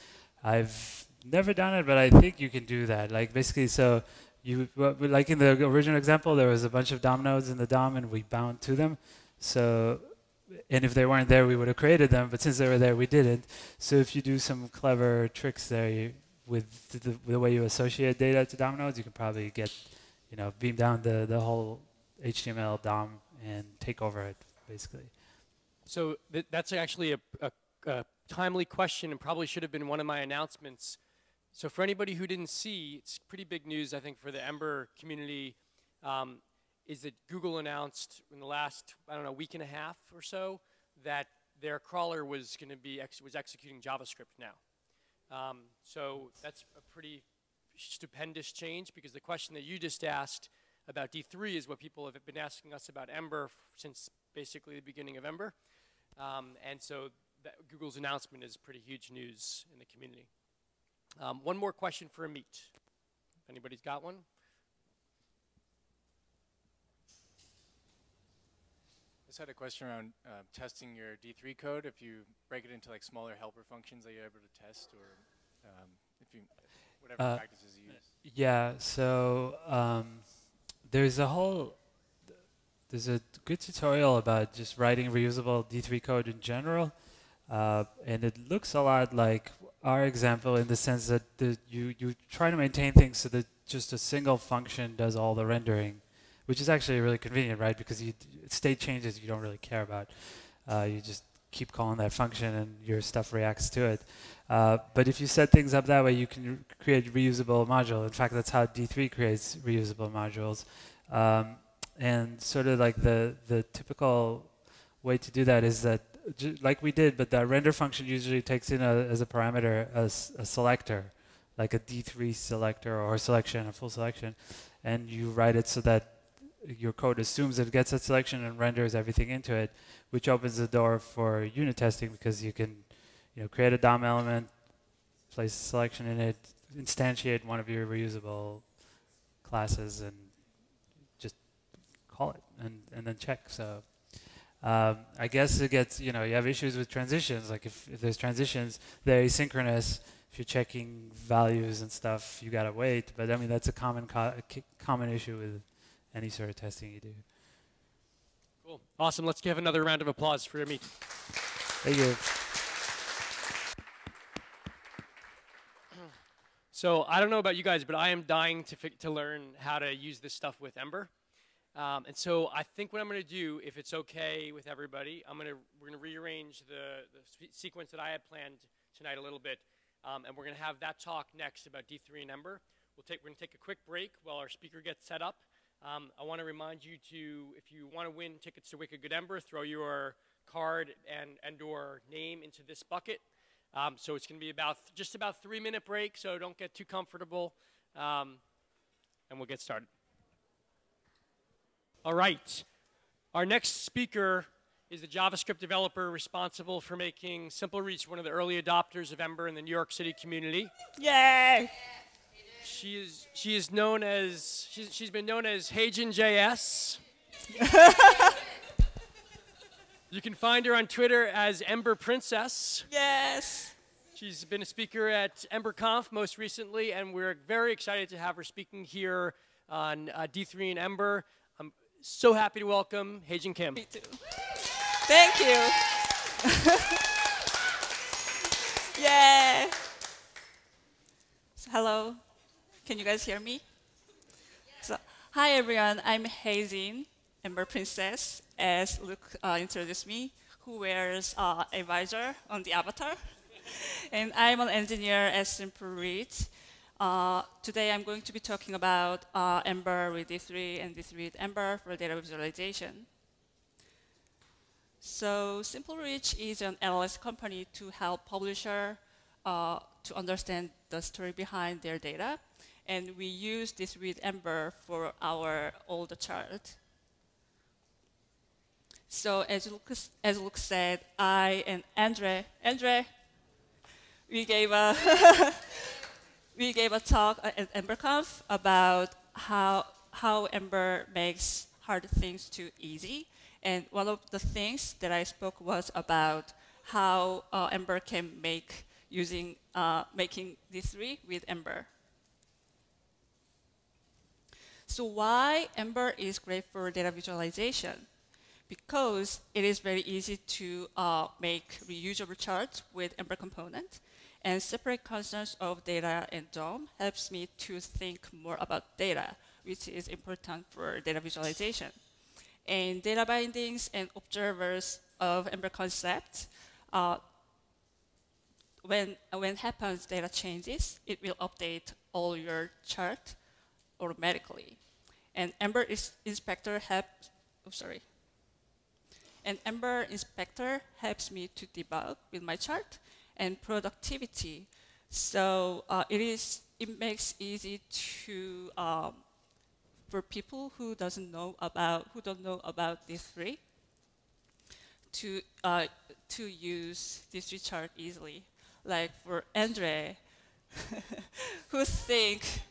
I've never done it, but I think you can do that. Like basically, so like in the original example, there was a bunch of DOM nodes in the DOM and we bound to them. So, and if they weren't there, we would have created them, but since they were there, we didn't. So if you do some clever tricks there with the way you associate data to DOM nodes, you can probably get, you know, beam down the whole HTML DOM and take over it, basically. So that's actually a timely question and probably should have been one of my announcements. So for anybody who didn't see, it's pretty big news, I think, for the Ember community, is that Google announced in the last, I don't know, week and a half or so, that their crawler was going to be was executing JavaScript now. So that's a pretty stupendous change, because the question that you just asked about D3 is what people have been asking us about Ember since basically the beginning of Ember. And so Google's announcement is pretty huge news in the community. One more question for Amit. If anybody's got one? I just had a question around testing your D3 code. If you break it into like smaller helper functions that you're able to test, or if you whatever practices you use. Yeah. So there's a good tutorial about just writing reusable D3 code in general, and it looks a lot like our example in the sense that you try to maintain things so that just a single function does all the rendering, which is actually really convenient, right? Because state changes you don't really care about. You just keep calling that function and your stuff reacts to it. But if you set things up that way, you can create reusable module. In fact, that's how D3 creates reusable modules. And sort of like the typical way to do that is that, like we did, but the render function usually takes in as a parameter a selector, like a D3 selector or a selection, a full selection. And you write it so that your code assumes it gets that selection and renders everything into it, which opens the door for unit testing, because you can, you know, create a DOM element, place a selection in it, instantiate one of your reusable classes, and just call it, and then check. So I guess it gets, you know, you have issues with transitions. Like if there's transitions, they're asynchronous. If you're checking values and stuff, you gotta wait. But I mean, that's a common issue with any sort of testing you do. Cool. Awesome. Let's give another round of applause for Amit. Thank you. So I don't know about you guys, but I am dying to learn how to use this stuff with Ember. And so I think what I'm going to do, if it's okay with everybody, we're going to rearrange the sequence that I had planned tonight a little bit, and we're going to have that talk next about D3 and Ember. We're going to take a quick break while our speaker gets set up. I want to remind you to, if you want to win tickets to Wicked Good Ember, throw your card and or name into this bucket. So it's going to be just about 3-minute break, so don't get too comfortable, and we'll get started. All right. Our next speaker is the JavaScript developer responsible for making Simple Reach one of the early adopters of Ember in the New York City community. Yay! She's known as she's been known as Heirarchical. You can find her on Twitter as Ember Princess. Yes. She's been a speaker at EmberConf most recently, and we're very excited to have her speaking here on D3 and Ember. I'm so happy to welcome Heijin Kim. Me too. Thank you. Yeah. So, hello. Can you guys hear me? So, hi everyone. I'm Heijin, Ember Princess, as Luke introduced me, who wears a visor on the avatar. And I'm an engineer at Simple Reach. Today I'm going to be talking about Ember with D3 and D3 with Ember for data visualization. So Simple Reach is an LLS company to help publisher to understand the story behind their data. And we use this with Ember for our older chart. So as Luke said, I and Andre, we gave a talk at EmberConf about how Ember makes hard things too easy. And one of the things that I spoke was about how Ember can make making D3 with Ember. So why Ember is great for data visualization? Because it is very easy to make reusable charts with Ember component, and separate concerns of data and DOM helps me to think more about data, which is important for data visualization. And data bindings and observers of Ember concept, when happens data changes, it will update all your chart automatically. And Ember Inspector helps, And Ember Inspector helps me to debug with my chart and productivity. So it makes easy to for people who don't know about D3 to use D3 chart easily. Like for Andre, who think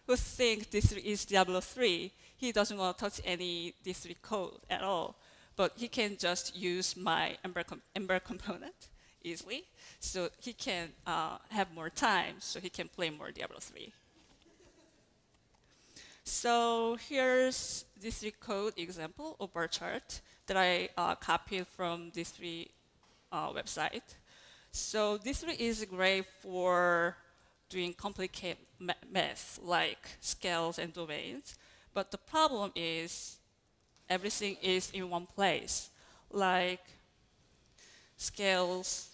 D3 is Diablo 3, he doesn't want to touch any D3 code at all. But he can just use my Ember component easily, so he can have more time, so he can play more Diablo 3. So here's D3 code example of bar chart that I copied from D3 website. So D3 is great for doing complicated math like scales and domains, but the problem is everything is in one place, like scales,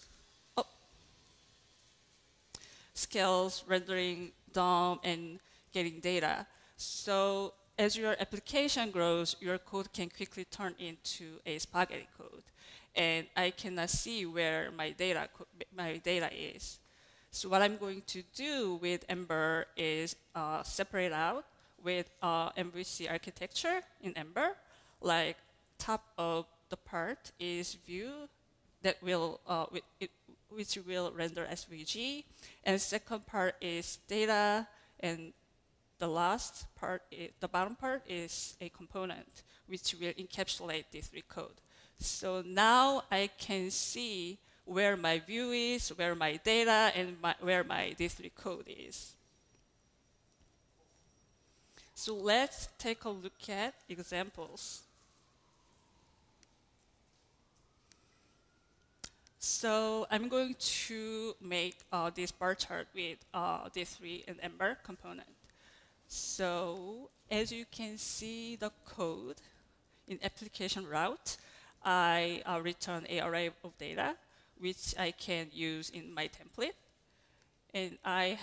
rendering DOM, and getting data. So as your application grows, your code can quickly turn into a spaghetti code. And I cannot see where my data is. So what I'm going to do with Ember is separate out with MVC architecture in Ember. Like top of the part is view that will which will render SVG, and second part is data, and the last part, the bottom part is a component which will encapsulate D3 code. So now I can see where my view is, where my data, and where my D3 code is. So let's take a look at examples. So I'm going to make this bar chart with D3 and Ember component. So as you can see the code in application route, I return an array of data, which I can use in my template. And I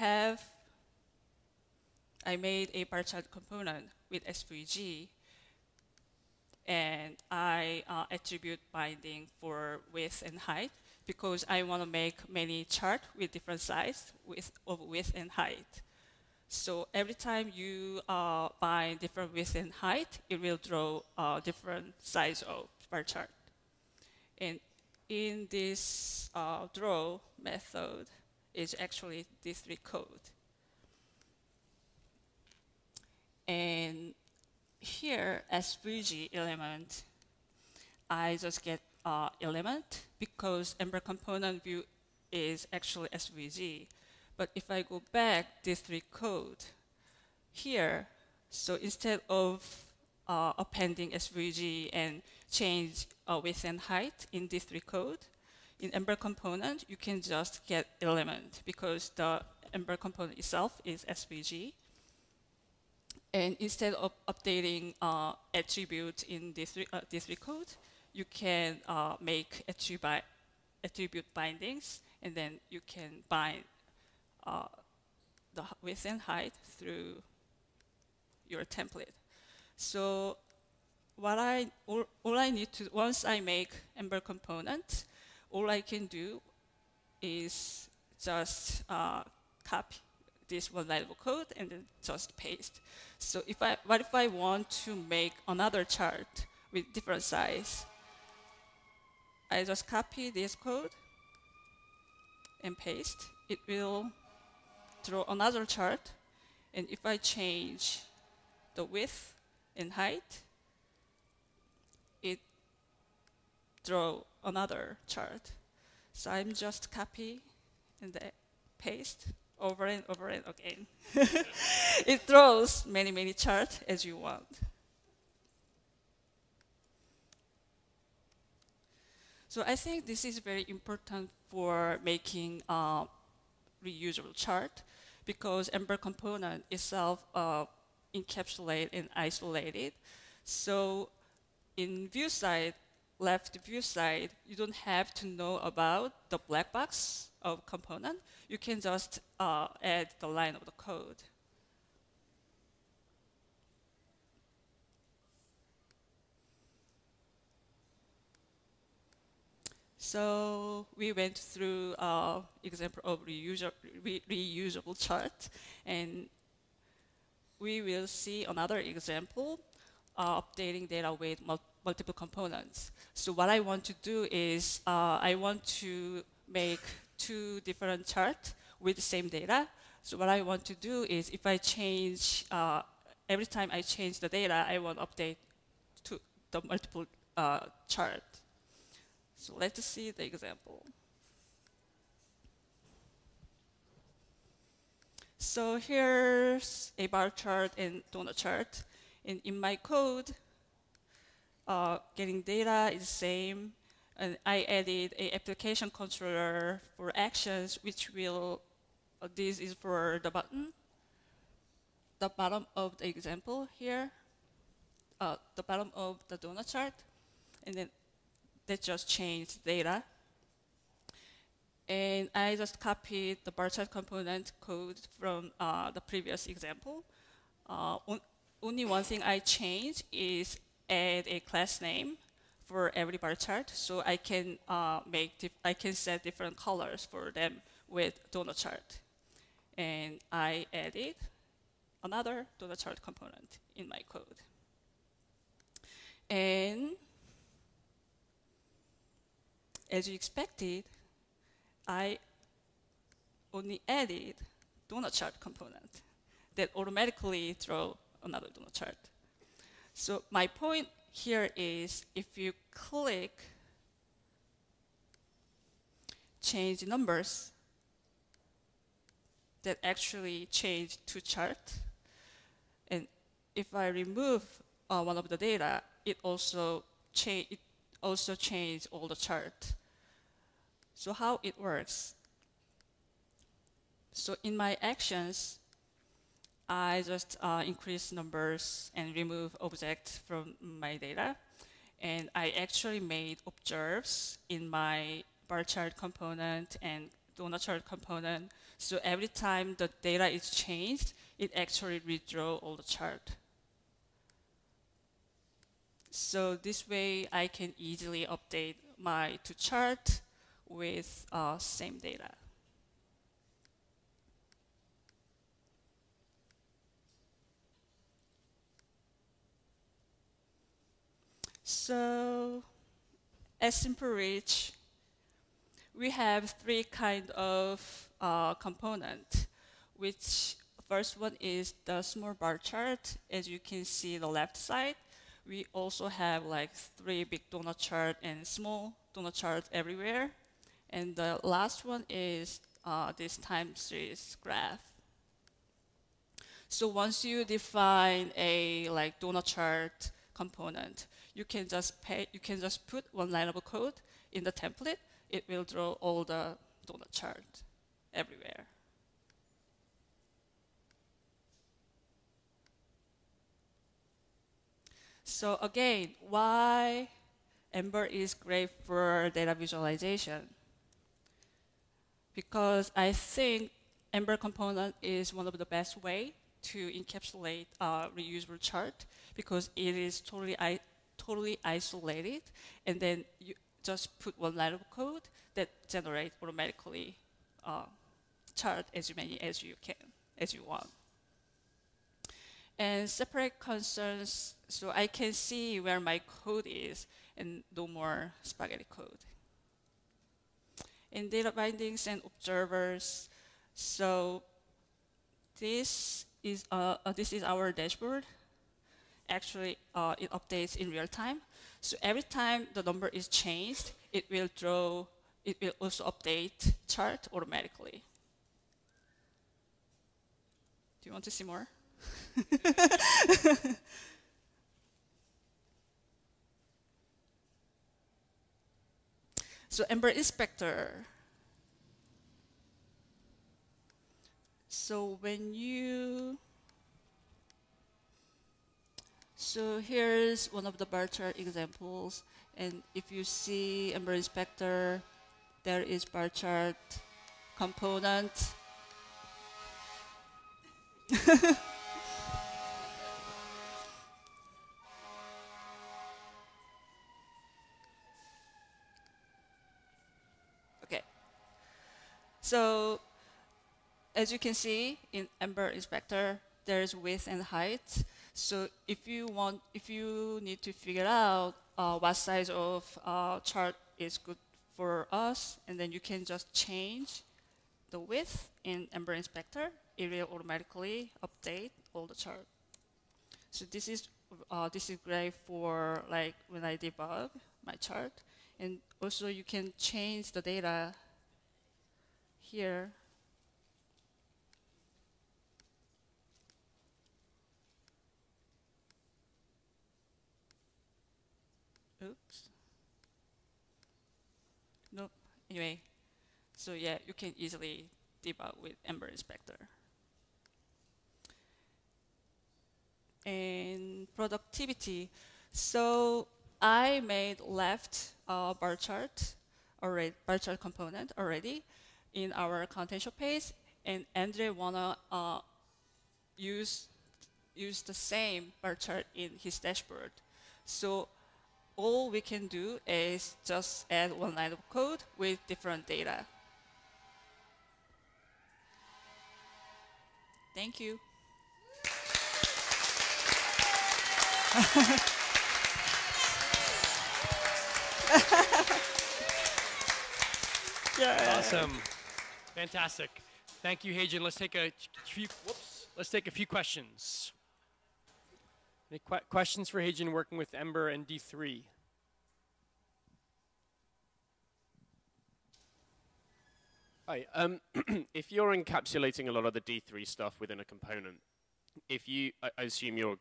made a bar chart component with SVG, and I attribute binding for width and height, because I want to make many charts with different size of width and height. So every time you bind different width and height, it will draw different size of bar chart. And in this draw method is actually D3 code. And here, SVG element, I just get element because Ember component view is actually SVG. But if I go back D3 code here, so instead of appending SVG and change width and height in D3 code, in Ember component, you can just get element because the Ember component itself is SVG. And instead of updating attribute in D3 code, you can make attribute bindings, and then you can bind the width and height through your template. So what all I need to, once I make Ember component, all I can do is just copy this one line of code and then just paste. So what if I want to make another chart with different size? I just copy this code and paste. It will draw another chart, and if I change the width and height, it draw another chart. So I'm just copy and then paste over and over and again. It throws many, many charts as you want. So I think this is very important for making reusable chart because Ember component itself encapsulate and isolated. So in view side, left view side, you don't have to know about the black box of component. You can just add the line of the code. So we went through example of reusable chart, and we will see another example, updating data with multiple components. So what I want to do is I want to make two different charts with the same data. So what I want to do is if I change, every time I change the data, I want to update to the multiple chart. So let's see the example. So here's a bar chart and donut chart. And in my code, getting data is the same. And I added an application controller for actions, which will, this is for the button. The bottom of the example here, the bottom of the donut chart. And then that just changed data. And I just copied the bar chart component code from the previous example. Only one thing I changed is add a class name for every bar chart, so I can I can set different colors for them with donut chart. And I added another donut chart component in my code. And as you expected, I only added donut chart component that automatically throw another donut chart. So my point here is if you click change numbers, that actually change two charts. And if I remove one of the data, it also changed all the chart. So how it works? So in my actions, I just increase numbers and remove objects from my data. And I actually made observes in my bar chart component and donut chart component. So every time the data is changed, it actually redraw all the chart. So this way, I can easily update my two charts with same data. So at Simple Reach, we have three kind of component, which first one is the small bar chart. As you can see the left side, we also have like 3 big donut chart and small donut chart everywhere. And the last one is this time series graph. So once you define a like donut chart component, you can just put one line of code in the template. It will draw all the donut chart everywhere. So again, why Ember is great for data visualization? Because I think Ember component is one of the best way to encapsulate a reusable chart, because it is totally isolated, and then you just put one line of code that generates automatically chart as many as you want. And separate concerns, so I can see where my code is and no more spaghetti code. In data bindings and observers, so this is our dashboard. Actually, it updates in real time. So every time the number is changed, it will also update chart automatically. Do you want to see more? So Ember Inspector. So here's one of the bar chart examples, and if you see Ember Inspector, there is bar chart component. Okay. So as you can see in Ember Inspector, there's width and height. So if you need to figure out what size of chart is good for us, and then you can just change the width in Ember Inspector. It will automatically update all the chart. So this is great for like when I debug my chart, and also you can change the data here. Oops. Nope. Anyway, so yeah, you can easily debug with Ember Inspector. And productivity. So I made left bar chart component already in our contextual page, and Andre wanna use the same bar chart in his dashboard. So all we can do is just add one line of code with different data. Thank you. Yeah. Awesome. Fantastic. Thank you, Heijin. Let's take a few questions. Any questions for Heijin working with Ember and D3? Hi. If you're encapsulating a lot of the D3 stuff within a component, I assume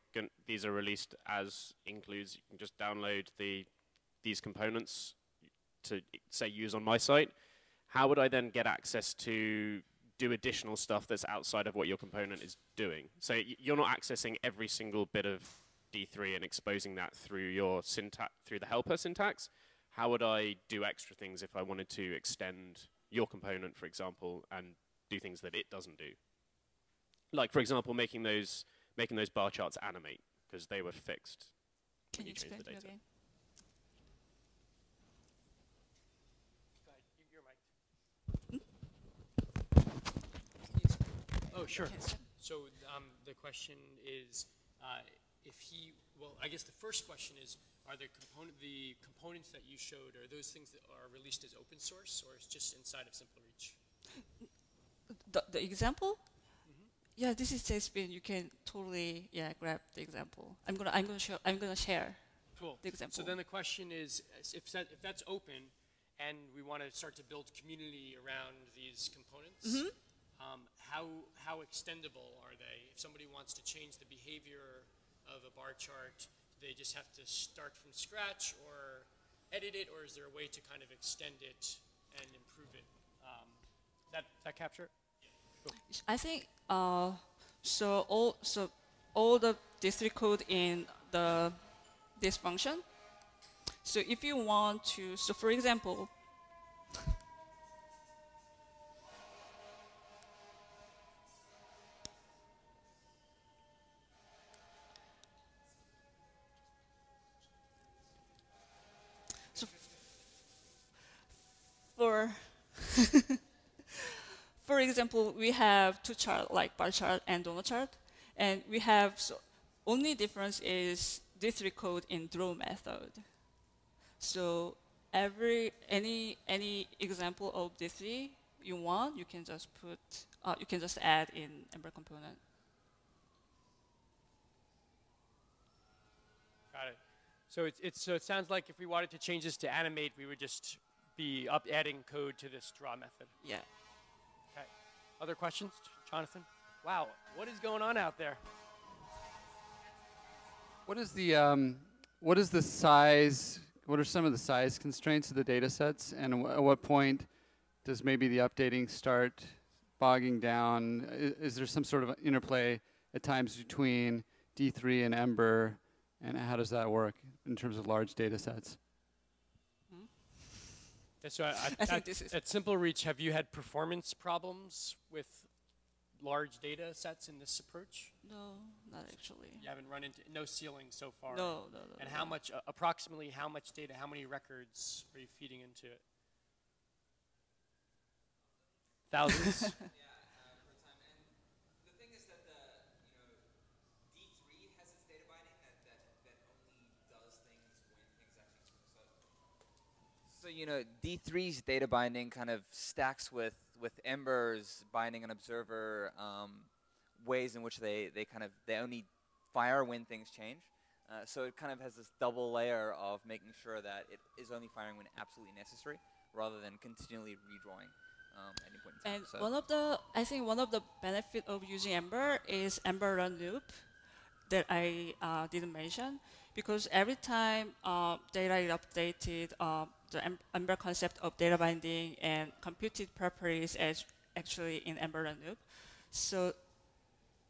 these are released as includes. You can just download these components to say use on my site. How would I then get access to do additional stuff that's outside of what your component is doing? So you're not accessing every single bit of D3 and exposing that through your syntax, through the helper syntax. How would I do extra things if I wanted to extend your component, for example, and do things that it doesn't do? Like, for example, making those bar charts animate because they were fixed. Can you explain the data. again? Oh, sure. So the question is, I guess the first question is, are the components that you showed, are those things that are released as open source, or is just inside of SimpleReach? The example? Yeah, this is JSPN. You can totally grab the example. I'm gonna share Cool. the example. So then the question is, if that's open, and we want to start to build community around these components, how extendable are they? If somebody wants to change the behavior of a bar chart, do they just have to start from scratch or edit it, or is there a way to kind of extend it and improve it? That capture it? Cool. I think so. All the D3 code in this function. So if you want to, so for example, so for example, we have two charts like bar chart and donut chart, and we have only difference is D3 code in draw method. So any example of D3 you want, you can just you can just add in Ember component. Got it. So it sounds like if we wanted to change this to animate, we would just be adding code to this draw method. Yeah. Okay. Other questions, Jonathan? Wow, what is going on out there? What is the size? What are some of the size constraints of the data sets, and at what point does maybe the updating start bogging down? Is there some sort of interplay at times between D3 and Ember, and how does that work in terms of large data sets? So I think this is at SimpleReach, have you had performance problems with large data sets in this approach? No, not actually. You haven't run into no ceiling so far? No. And how much, approximately how much data, how many records are you feeding into it? Thousands? Per time. And the thing is that D3 has its data binding that only does things when things actually. So D3's data binding kind of stacks with Ember's binding and observer ways in which they only fire when things change. So it kind of has this double layer of making sure that it is only firing when absolutely necessary, rather than continually redrawing at any point in time. And I think one of the benefit of using Ember is Ember run loop that I didn't mention, because every time data is updated, the Ember concept of data binding and computed properties is actually in Ember run loop. So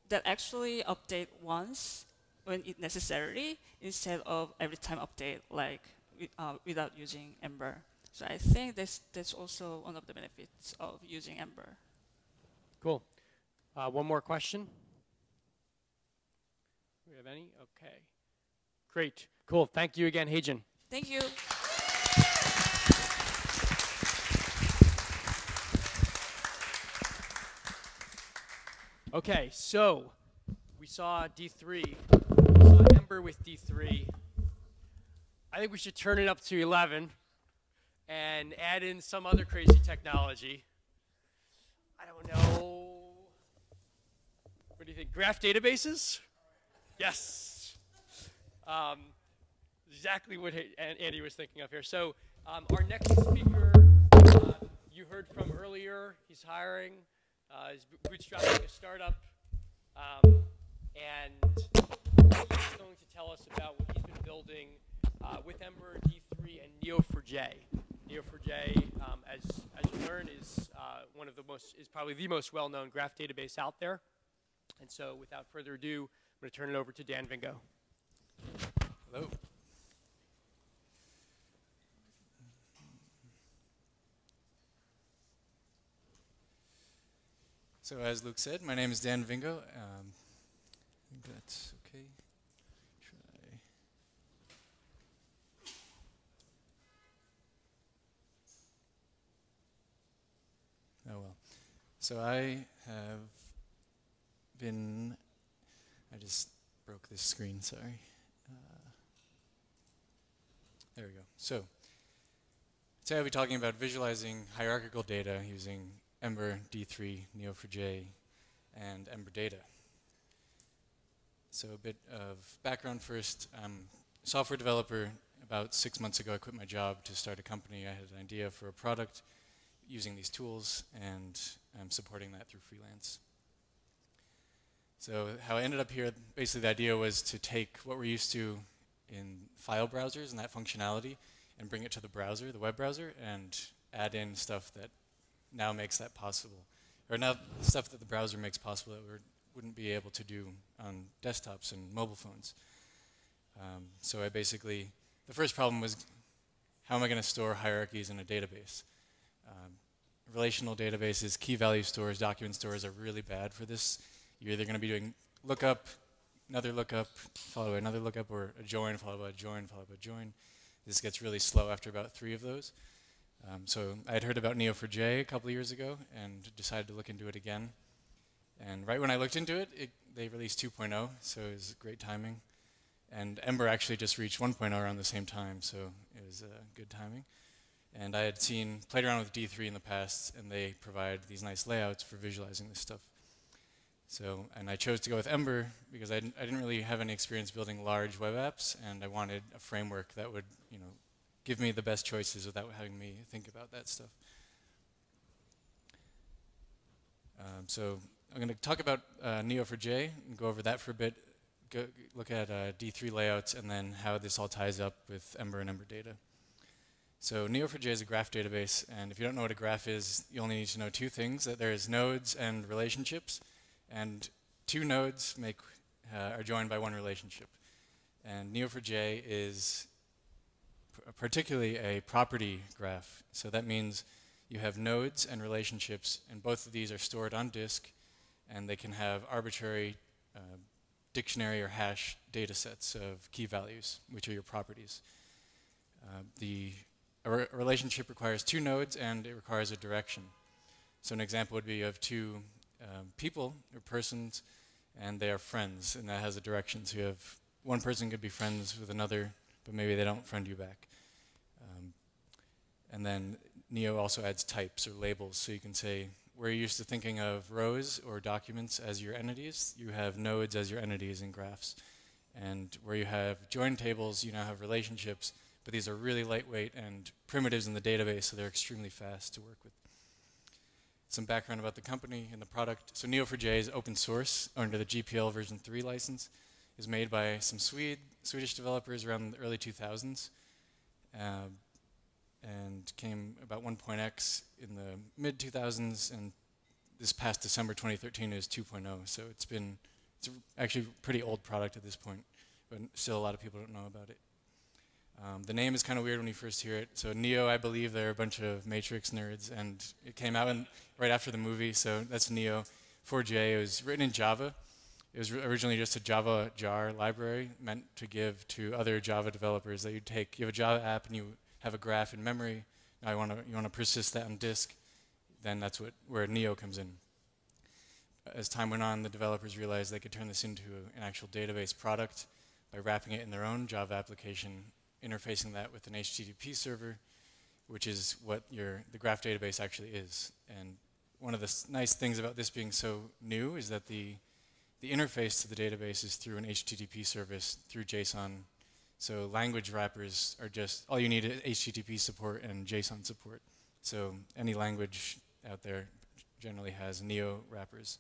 that actually update once when it's necessary instead of every time update like without using Ember. So I think that's also one of the benefits of using Ember. Cool. One more question? Do we have any? Okay. Great. Cool. Thank you again, Heijin. Thank you. Okay, so we saw D3, we saw Ember with D3. I think we should turn it up to 11 and add in some other crazy technology. I don't know. What do you think? Graph databases? Yes. Exactly what Andy was thinking of here. So our next speaker, you heard from earlier, he's hiring. He's bootstrapping a startup, and he's going to tell us about what he's been building with Ember, D3, and Neo4j. Neo4j, as you learn, is probably the most well-known graph database out there. And so, without further ado, I'm going to turn it over to Dan Vingo. Hello. So as Luke said, my name is Dan Vingo. I think that's okay. Oh well. So I just broke this screen, sorry. There we go. So today I'll be talking about visualizing hierarchical data using Ember, D3, Neo4j, and Ember Data. So a bit of background first. I'm a software developer. About 6 months ago, I quit my job to start a company. I had an idea for a product using these tools, and I'm supporting that through freelance. So how I ended up here, basically the idea was to take what we're used to in file browsers and that functionality and bring it to the browser, the web browser, and add in stuff that now makes that possible. Or now stuff that the browser makes possible that we wouldn't be able to do on desktops and mobile phones. So I basically, the first problem was, how am I going to store hierarchies in a database? Relational databases, key value stores, document stores are really bad for this. You're either going to be doing lookup, another lookup, followed by another lookup, or a join, followed by a join, followed by a join. This gets really slow after about 3 of those. So I had heard about Neo4j a couple of years ago and decided to look into it again. And right when I looked into it, they released 2.0, so it was great timing. And Ember actually just reached 1.0 around the same time, so it was good timing. And I had played around with D3 in the past, and they provide these nice layouts for visualizing this stuff. So, and I chose to go with Ember because I didn't really have any experience building large web apps, and I wanted a framework that would, give me the best choices without having me think about that stuff. So I'm going to talk about Neo4j and go over that for a bit, look at D3 layouts, and then how this all ties up with Ember and Ember Data. So Neo4j is a graph database, and if you don't know what a graph is, you only need to know 2 things, that there is nodes and relationships, and 2 nodes are joined by 1 relationship. And Neo4j is particularly a property graph, so that means you have nodes and relationships, and both of these are stored on disk, and they can have arbitrary dictionary or hash data sets of key values, which are your properties. A relationship requires 2 nodes, and it requires a direction. So an example would be you have 2 people or persons, and they are friends, and that has a direction. So you have one person could be friends with another, but maybe they don't friend you back. And then Neo also adds types or labels, so you can say, where you're used to thinking of rows or documents as your entities, you have nodes as your entities in graphs. And where you have join tables, you now have relationships, but these are really lightweight and primitives in the database, so they're extremely fast to work with. Some background about the company and the product. So Neo4j is open source under the GPL version 3 license. It was made by some Swedish developers around the early 2000s. And came about 1.x in the mid-2000s, and this past December 2013 is 2.0, so it's actually a pretty old product at this point, but still a lot of people don't know about it. The name is kind of weird when you first hear it. So Neo, I believe they're a bunch of Matrix nerds, and it came out right after the movie, so that's Neo. 4j, it was written in Java. It was originally just a Java jar library meant to give to other Java developers that you have a Java app and you have a graph in memory. Now you want to persist that on disk. Then that's where Neo comes in. As time went on, the developers realized they could turn this into an actual database product by wrapping it in their own Java application, interfacing that with an HTTP server, which is what the graph database actually is. And one of the nice things about this being so new is that the interface to the database is through an HTTP service through JSON. So language wrappers are just, all you need is HTTP support and JSON support. So any language out there generally has Neo wrappers.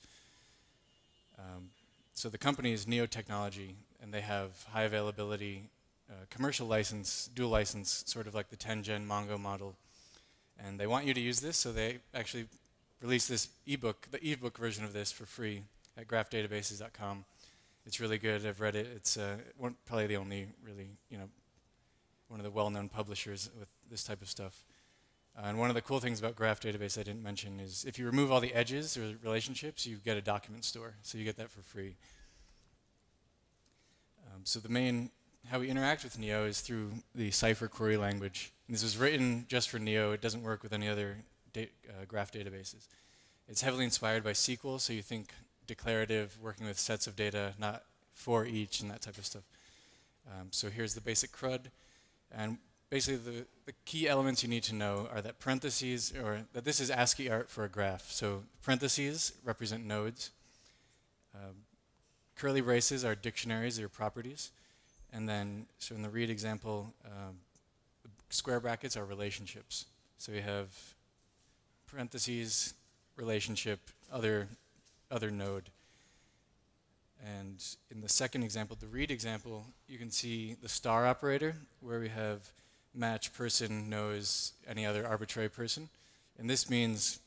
So the company is Neo Technology, and they have high availability commercial license, dual license, sort of like the 10-gen Mongo model. And they want you to use this, so they actually released this ebook, the ebook version of this for free at graphdatabases.com. It's really good. I've read it. It's probably the only really, one of the well-known publishers with this type of stuff. And one of the cool things about Graph Database I didn't mention is if you remove all the edges or relationships, you get a document store. So you get that for free. So how we interact with Neo is through the Cypher query language. And this was written just for Neo. It doesn't work with any other graph databases. It's heavily inspired by SQL, so you think declarative, working with sets of data, not for each and that type of stuff. So here's the basic CRUD. And basically the key elements you need to know are that parentheses, or that this is ASCII art for a graph. So parentheses represent nodes. Curly braces are dictionaries, they're properties. And then, so in the read example, square brackets are relationships. So we have parentheses, relationship, other node. And in the second example, the read example, you can see the star operator, where we have match person knows any other arbitrary person. And this means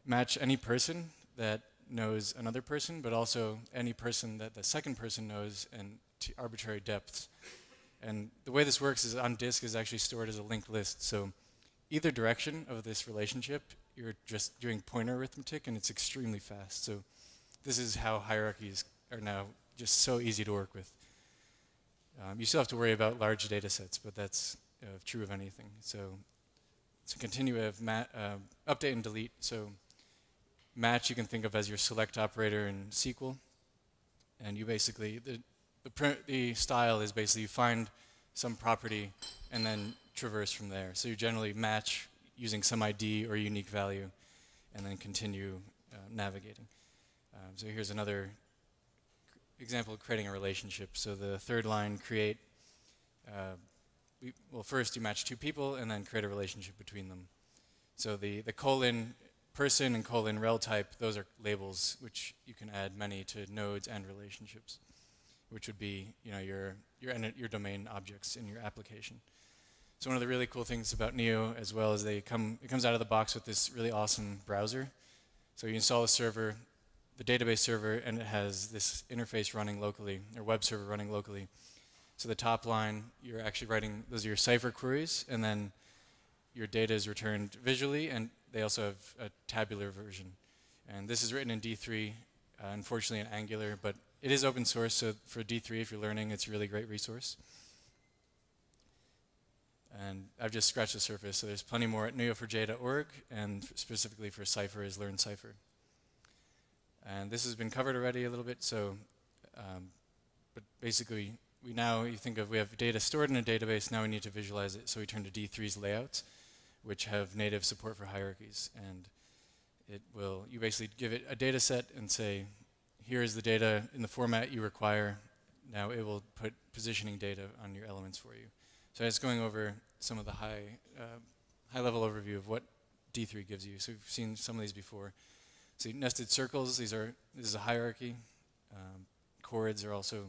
match any person that knows another person, but also any person that the second person knows, and to arbitrary depths. And the way this works is on disk is actually stored as a linked list. So either direction of this relationship, you're just doing pointer arithmetic, and it's extremely fast. So this is how hierarchies are now just so easy to work with. You still have to worry about large data sets, but that's true of anything. So to continue, we have update and delete. So match you can think of as your select operator in SQL. And you basically, the style is basically you find some property and then traverse from there. So you generally match using some ID or unique value and then continue navigating. So here's another example of creating a relationship. So the third line, create, well, first you match two people and then create a relationship between them. So the colon person and colon rel type, those are labels which you can add many to nodes and relationships, which would be your domain objects in your application. So one of the really cool things about Neo as well is it comes out of the box with this really awesome browser. So you install a server, the database server, and it has this interface running locally, or web server running locally. So the top line, you're actually writing, those are your Cypher queries, and then your data is returned visually, and they also have a tabular version. And this is written in D3, unfortunately in Angular, but it is open source, so for D3, if you're learning, it's a really great resource. And I've just scratched the surface, so there's plenty more at neo4j.org, and specifically for Cypher is Learn Cypher. And this has been covered already a little bit, so, but basically, we have data stored in a database, now we need to visualize it, so we turn to D3's layouts, which have native support for hierarchies. And you basically give it a data set and say, here is the data in the format you require. Now it will put positioning data on your elements for you. So it's going over some of the high-level overview of what D3 gives you. So we've seen some of these before. So nested circles, this is a hierarchy. Chords are also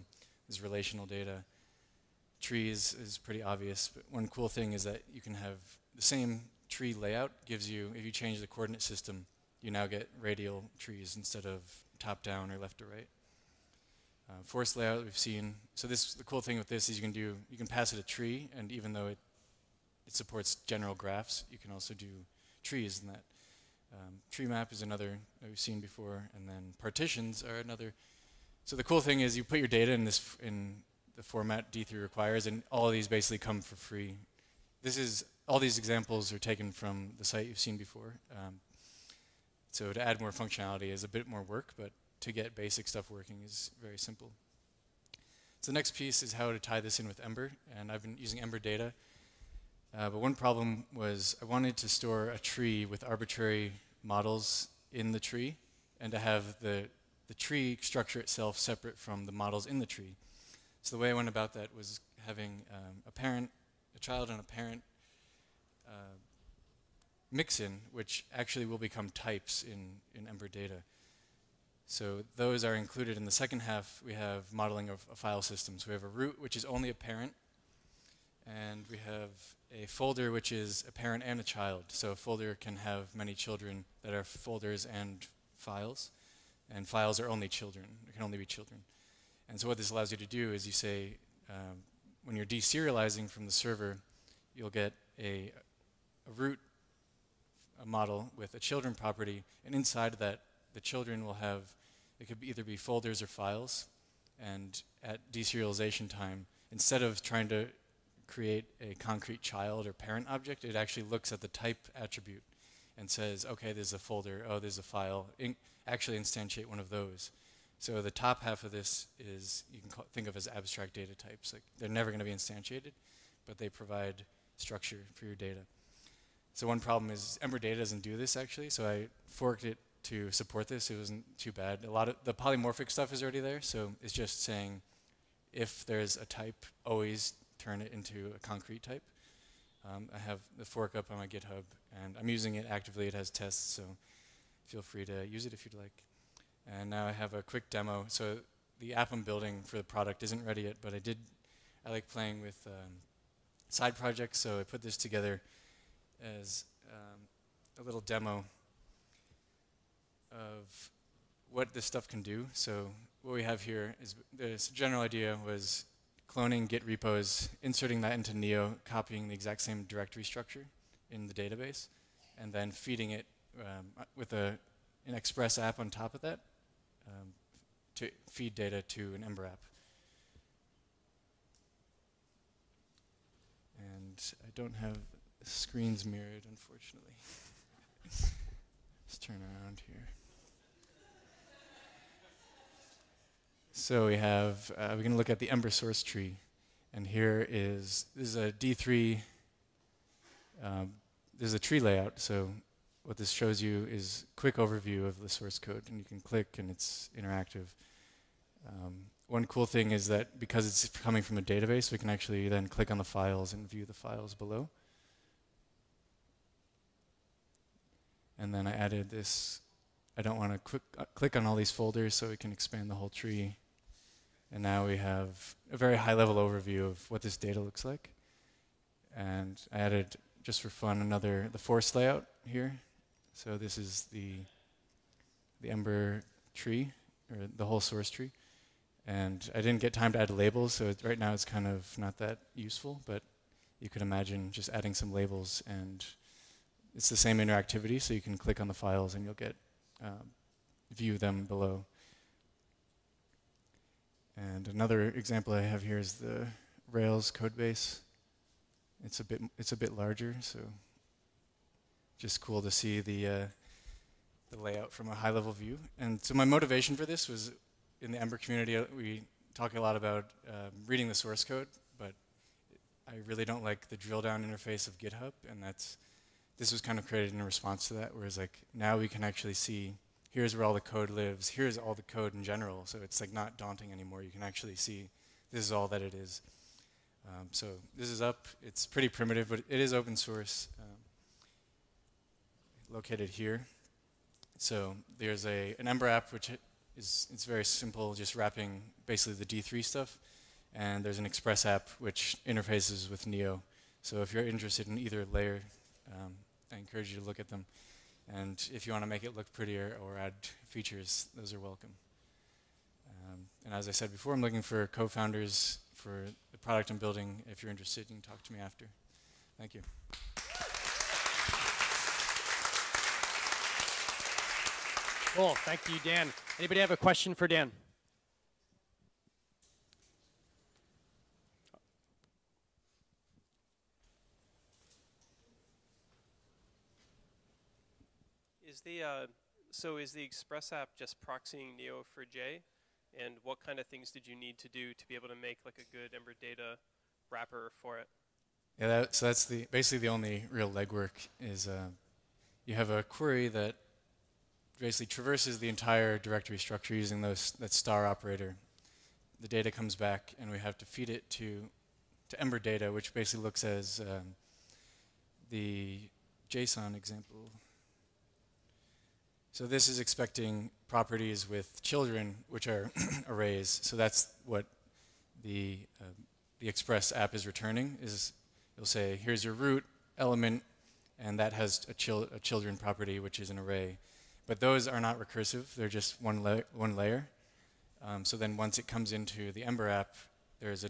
this relational data. Trees is pretty obvious, but one cool thing is that you can have the same tree layout gives you, if you change the coordinate system, you now get radial trees instead of top-down or left to right. Force layout we've seen. So the cool thing with this is you can pass it a tree, and even though it supports general graphs, you can also do trees in that. Tree map is another that we've seen before, and then partitions are another. So the cool thing is you put your data in the format D3 requires, and all of these basically come for free. All these examples are taken from the site you've seen before. So to add more functionality is a bit more work, but to get basic stuff working is very simple. So the next piece is how to tie this in with Ember, and I've been using Ember data. But one problem was I wanted to store a tree with arbitrary models in the tree, and to have the tree structure itself separate from the models in the tree. So the way I went about that was having a child and a parent mix-in, which actually will become types in Ember data. So those are included in the second half. We have modeling of a file system. So we have a root, which is only a parent, and we have a folder, which is a parent and a child. So a folder can have many children that are folders and files, and files are only children. It can only be children. And so what this allows you to do is you say, when you're deserializing from the server, you'll get a root model with a children property, and inside of that, the children will have, it could either be folders or files, and at deserialization time, instead of trying to create a concrete child or parent object, it actually looks at the type attribute and says, okay, there's a folder, oh, there's a file, actually instantiate one of those. So the top half of this is, you can think of as abstract data types. Like, they're never going to be instantiated, but they provide structure for your data. So one problem is Ember Data doesn't do this actually, so I forked it to support this. It wasn't too bad. A lot of the polymorphic stuff is already there, so it's just saying if there's a type, always turn it into a concrete type. I have the fork up on my GitHub, and I'm using it actively. It has tests, so feel free to use it if you'd like. And now I have a quick demo. So the app I'm building for the product isn't ready yet, but I like playing with side projects, so I put this together as a little demo of what this stuff can do. So what we have here is this general idea was cloning Git repos, inserting that into Neo, copying the exact same directory structure in the database, and then feeding it with an Express app on top of that to feed data to an Ember app. And I don't have the screens mirrored, unfortunately. Let's turn around here. So we have, we're going to look at the Ember source tree. And here this is a D3, this is a tree layout. So what this shows you is a quick overview of the source code. And you can click and it's interactive. One cool thing is that because it's coming from a database, we can actually then click on the files and view the files below. And then I added this, I don't want to click on all these folders, so we can expand the whole tree. And now we have a very high-level overview of what this data looks like. And I added, just for fun, the force layout here. So this is the Ember tree, or the whole source tree. And I didn't get time to add labels, so right now it's kind of not that useful, but you could imagine just adding some labels, and it's the same interactivity, so you can click on the files and you'll get view them below. And another example I have here is the Rails code base. It's a bit larger, so just cool to see the layout from a high-level view. And so my motivation for this was, in the Ember community, we talk a lot about reading the source code, but I really don't like the drill-down interface of GitHub, and this was kind of created in response to that, whereas like now we can actually see here's where all the code lives, here's all the code in general, so it's like not daunting anymore. You can actually see this is all that it is. So this is up. It's pretty primitive, but it is open source, located here. So there's an Ember app, which it's very simple, just wrapping basically the D3 stuff. And there's an Express app, which interfaces with Neo. So if you're interested in either layer, I encourage you to look at them. And if you want to make it look prettier or add features, those are welcome. And as I said before, I'm looking for co-founders for the product I'm building. If you're interested, you can talk to me after. Thank you. Cool. Thank you, Dan. Anybody have a question for Dan? Is the Express app just proxying Neo for J? And what kind of things did you need to do to be able to make like a good Ember data wrapper for it? Yeah, so that's basically the only real legwork is you have a query that basically traverses the entire directory structure using that star operator. The data comes back, and we have to feed it to Ember data, which basically looks as the JSON example. So this is expecting properties with children, which are arrays. So that's what the Express app is returning. It'll say, here's your root element, and that has a children property, which is an array. But those are not recursive. They're just one layer. So then once it comes into the Ember app, there's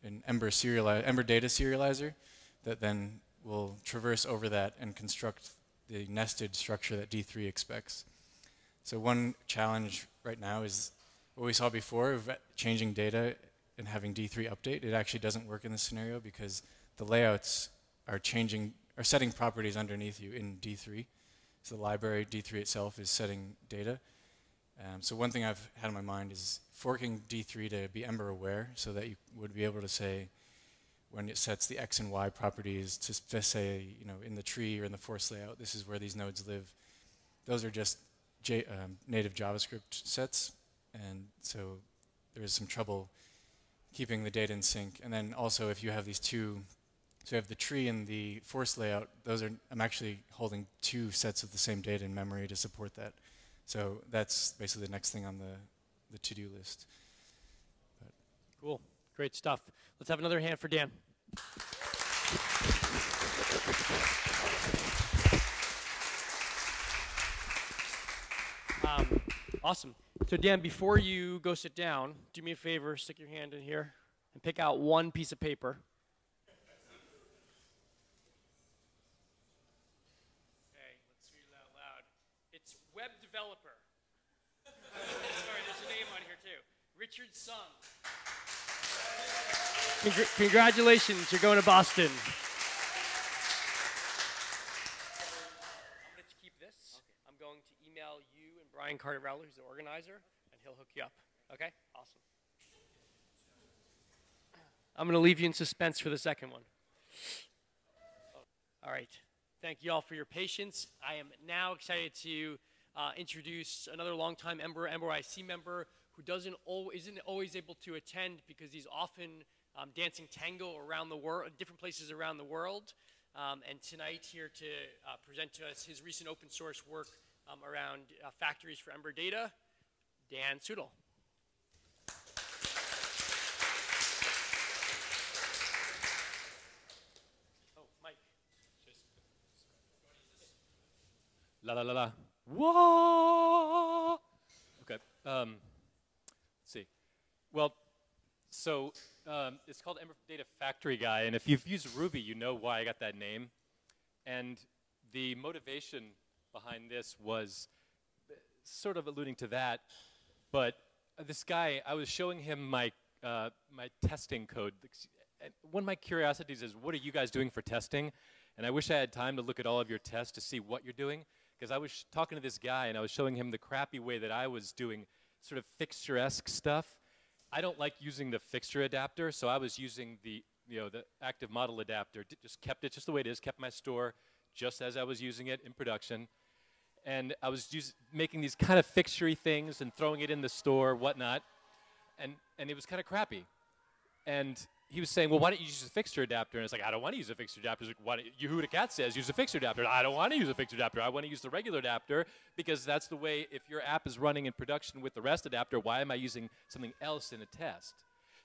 an Ember data serializer that then will traverse over that and construct the nested structure that D3 expects. So one challenge right now is what we saw before of changing data and having D3 update. It actually doesn't work in this scenario because the layouts are setting properties underneath you in D3. So the library D3 itself is setting data. So one thing I've had in my mind is forking D3 to be Ember aware so that you would be able to say, when it sets the X and Y properties to say, you know, in the tree or in the force layout, this is where these nodes live. Those are just native JavaScript sets, and so there is some trouble keeping the data in sync. And then also if you have these two, so you have the tree and the force layout, those are, I'm actually holding two sets of the same data in memory to support that. So that's basically the next thing on the to-do list. But cool, great stuff. Let's have another hand for Dan. Awesome. So Dan, before you go sit down, do me a favor, stick your hand in here and pick out one piece of paper. Okay, let's read it out loud. It's web developer. Sorry, there's a name on here too. Richard Sung. Congratulations, you're going to Boston. I'm going to keep this. Okay. I'm going to email you and Brian Carter-Rowler, who's the organizer, and he'll hook you up. Okay? Awesome. I'm going to leave you in suspense for the second one. All right. Thank you all for your patience. I am now excited to introduce another longtime EmberIC member who isn't always able to attend because he's often dancing tango around the world, different places around the world. And tonight here to present to us his recent open source work around factories for Ember data, Dan Sudol. Oh, Mike. La la la la. Whoa! Okay. Let's see. Well, so it's called Ember Data Factory Guy, and if you've used Ruby, you know why I got that name. And the motivation behind this was sort of alluding to that, but this guy, I was showing him my my testing code. And one of my curiosities is, what are you guys doing for testing? And I wish I had time to look at all of your tests to see what you're doing, because I was talking to this guy and I was showing him the crappy way that I was doing sort of fixture-esque stuff. I don't like using the fixture adapter, so I was using the active model adapter. Just kept it just the way it is, kept my store just as I was using it in production. And I was making these kind of fixture-y things and throwing it in the store, whatnot. And it was kind of crappy. And he was saying, well, why don't you use a fixture adapter? And it's like, I don't want to use a fixture adapter. He's like, why don't you, Yehuda Cat says use a fixture adapter. I don't want to use a fixture adapter. I want to use the regular adapter because that's the way, if your app is running in production with the REST adapter, why am I using something else in a test?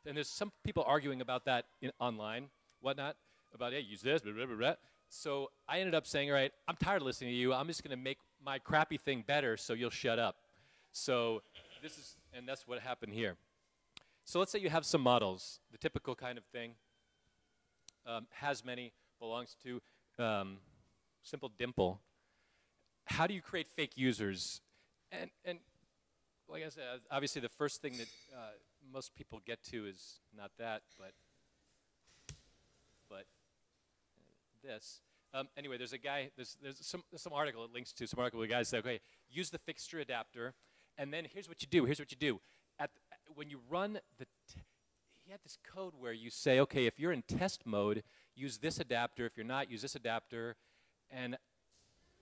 And there's some people arguing about that online, whatnot, about, hey, use this, blah, blah, blah, blah. So I ended up saying, all right, I'm tired of listening to you. I'm just going to make my crappy thing better so you'll shut up. So this is, and that's what happened here. So let's say you have some models, the typical kind of thing. Has many, belongs to, simple dimple. How do you create fake users? And like I said, obviously the first thing that most people get to is not that, but this. Anyway, there's a guy, there's some article it links to, some article where guys say, okay, use the fixture adapter, and then here's what you do, when you run he had this code where you say, okay, if you're in test mode, use this adapter. If you're not, use this adapter. And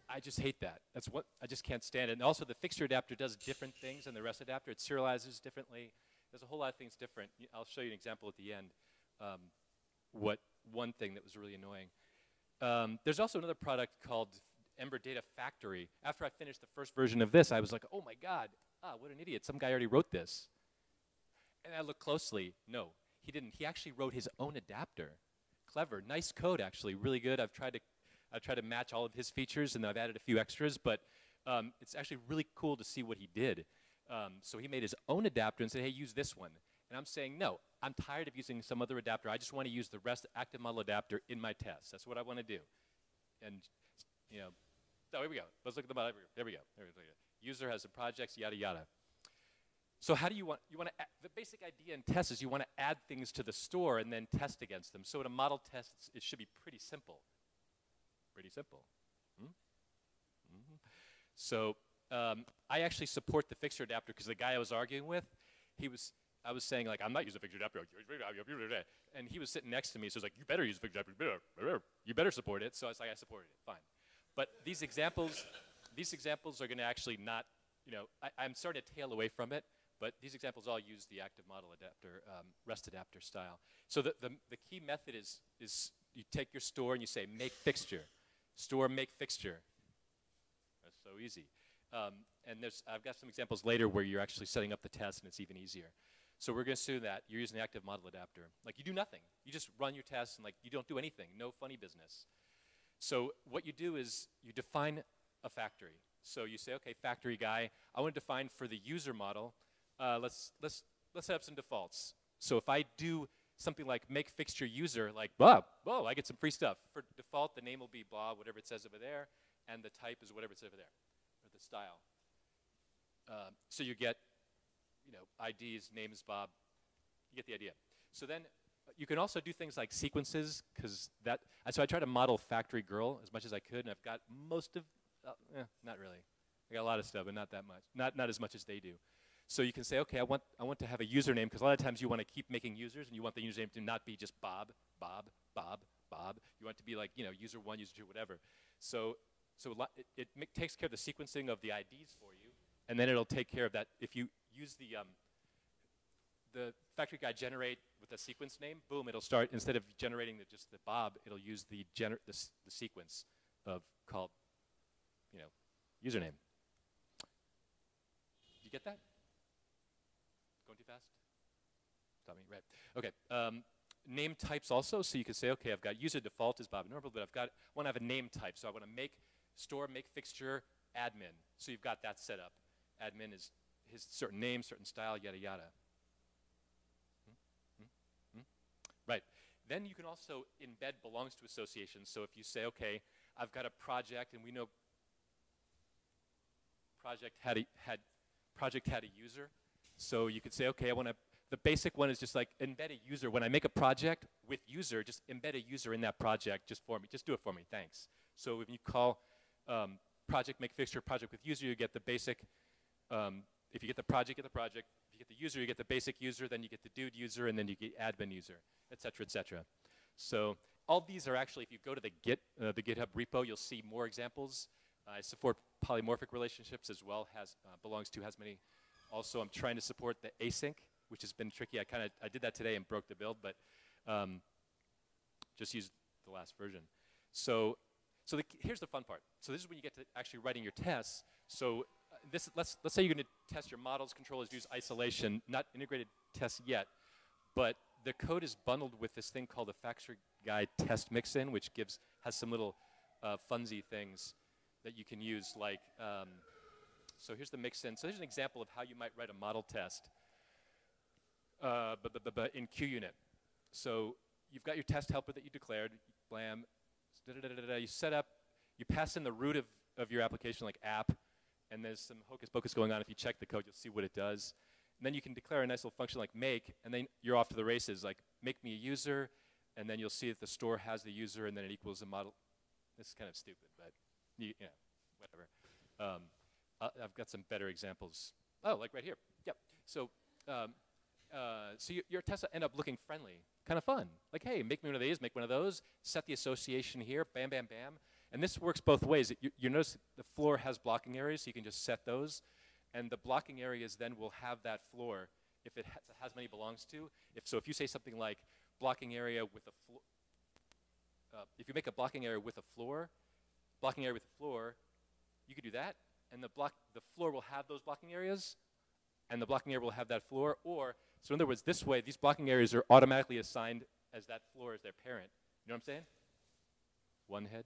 I just hate that. That's what I just can't stand it. And also, the fixture adapter does different things than the REST adapter. It serializes differently. There's a whole lot of things different. I'll show you an example at the end. One thing that was really annoying. There's also another product called Ember Data Factory. After I finished the first version of this, I was like, oh my God, what an idiot. Some guy already wrote this. And I looked closely. No, he didn't. He actually wrote his own adapter. Clever, nice code, actually, really good. I've tried to match all of his features, and I've added a few extras. But it's actually really cool to see what he did. So he made his own adapter and said, hey, use this one. And I'm saying, no, I'm tired of using some other adapter. I just want to use the REST active model adapter in my tests. That's what I want to do. And oh, here we go. Let's look at the model. There we go. User has some projects, yada yada. So how do you want to, the basic idea in tests is you want to add things to the store and then test against them. So in a model test, it should be pretty simple. Pretty simple. So I actually support the fixture adapter because the guy I was arguing with, he was, I was saying like, I'm not using fixture adapter, and he was sitting next to me, so he's like, you better use fixture adapter, you better support it. So I was like, I supported it, fine. But these examples are going to actually not, I'm starting to tail away from it, but these examples all use the active model adapter, REST adapter style. So the key method is you take your store and you say make fixture, store make fixture. That's so easy. And I've got some examples later where you're actually setting up the test and it's even easier. So we're going to do that. You're using the active model adapter. Like you do nothing. You just run your tests and like you don't do anything. No funny business. So what you do is you define a factory. So you say, okay, factory guy, I want to define for the user model. Let's set up some defaults. So if I do something like make fixture user, like blah, whoa, I get some free stuff. For default, the name will be blah, whatever it says over there, and the type is whatever it says over there, or the style. So you get, IDs, names, Bob. You get the idea. So then you can also do things like sequences, because so I try to model factory girl as much as I could, and I've got most of, not really. I got a lot of stuff, but not that much. Not as much as they do. So you can say, okay, I want to have a username, because a lot of times you want to keep making users, and you want the username to not be just Bob, Bob, Bob, Bob. You want it to be like, user 1, user 2, whatever. So it takes care of the sequencing of the IDs for you, and then it'll take care of that. If you use the factory guy generate with a sequence name, boom, it'll start, instead of generating just the Bob, it'll use the sequence of called, username. You get that? Going too fast? Stop me, right. Okay, name types also, so you can say, okay, I've got user default is Bob Normal, but I want to have a name type, so I want to make store, make fixture, admin. So you've got that set up. Admin is his certain name, certain style, yada, yada. Right. Then you can also embed belongs to associations. So if you say, okay, I've got a project, and we know project had a user. So you could say, okay, the basic one is just like embed a user. When I make a project with user, just embed a user in that project just for me. Just do it for me, thanks. So if you call project make fixture project with user, you get the basic. If you get the project, get the project. If you get the user, you get the basic user. Then you get the dude user, and then you get admin user, et cetera, et cetera. So all these are actually, if you go to the GitHub repo, you'll see more examples. I support polymorphic relationships as well. Belongs to has many. Also, I'm trying to support the async, which has been tricky. I did that today and broke the build, but just used the last version. So here's the fun part. So this is when you get to actually writing your tests. So let's say you're going to test your models, controllers, views, isolation, not integrated tests yet, but the code is bundled with this thing called the factory guide test mixin, which has some little funsy things that you can use, like, so here's the mixin. So here's an example of how you might write a model test in QUnit. So you've got your test helper that you declared, blam, you set up, you pass in the root of your application, like app, and there's some hocus pocus going on. If you check the code, you'll see what it does. And then you can declare a nice little function like make, and then you're off to the races, like make me a user, and then you'll see that the store has the user, and then it equals the model. This is kind of stupid, but whatever. I've got some better examples. Oh, like right here. Yep. So, your tests end up looking friendly, kind of fun. Like, hey, make me one of these, make one of those. Set the association here. Bam, bam, bam. And this works both ways. You notice the floor has blocking areas, so you can just set those. And the blocking areas then will have that floor if it has many belongs to. If you say something like blocking area with a floor, if you make a blocking area with a floor, you could do that. And the floor will have those blocking areas, and the blocking area will have that floor. So in other words, this way, these blocking areas are automatically assigned as that floor as their parent. You know what I'm saying? One head.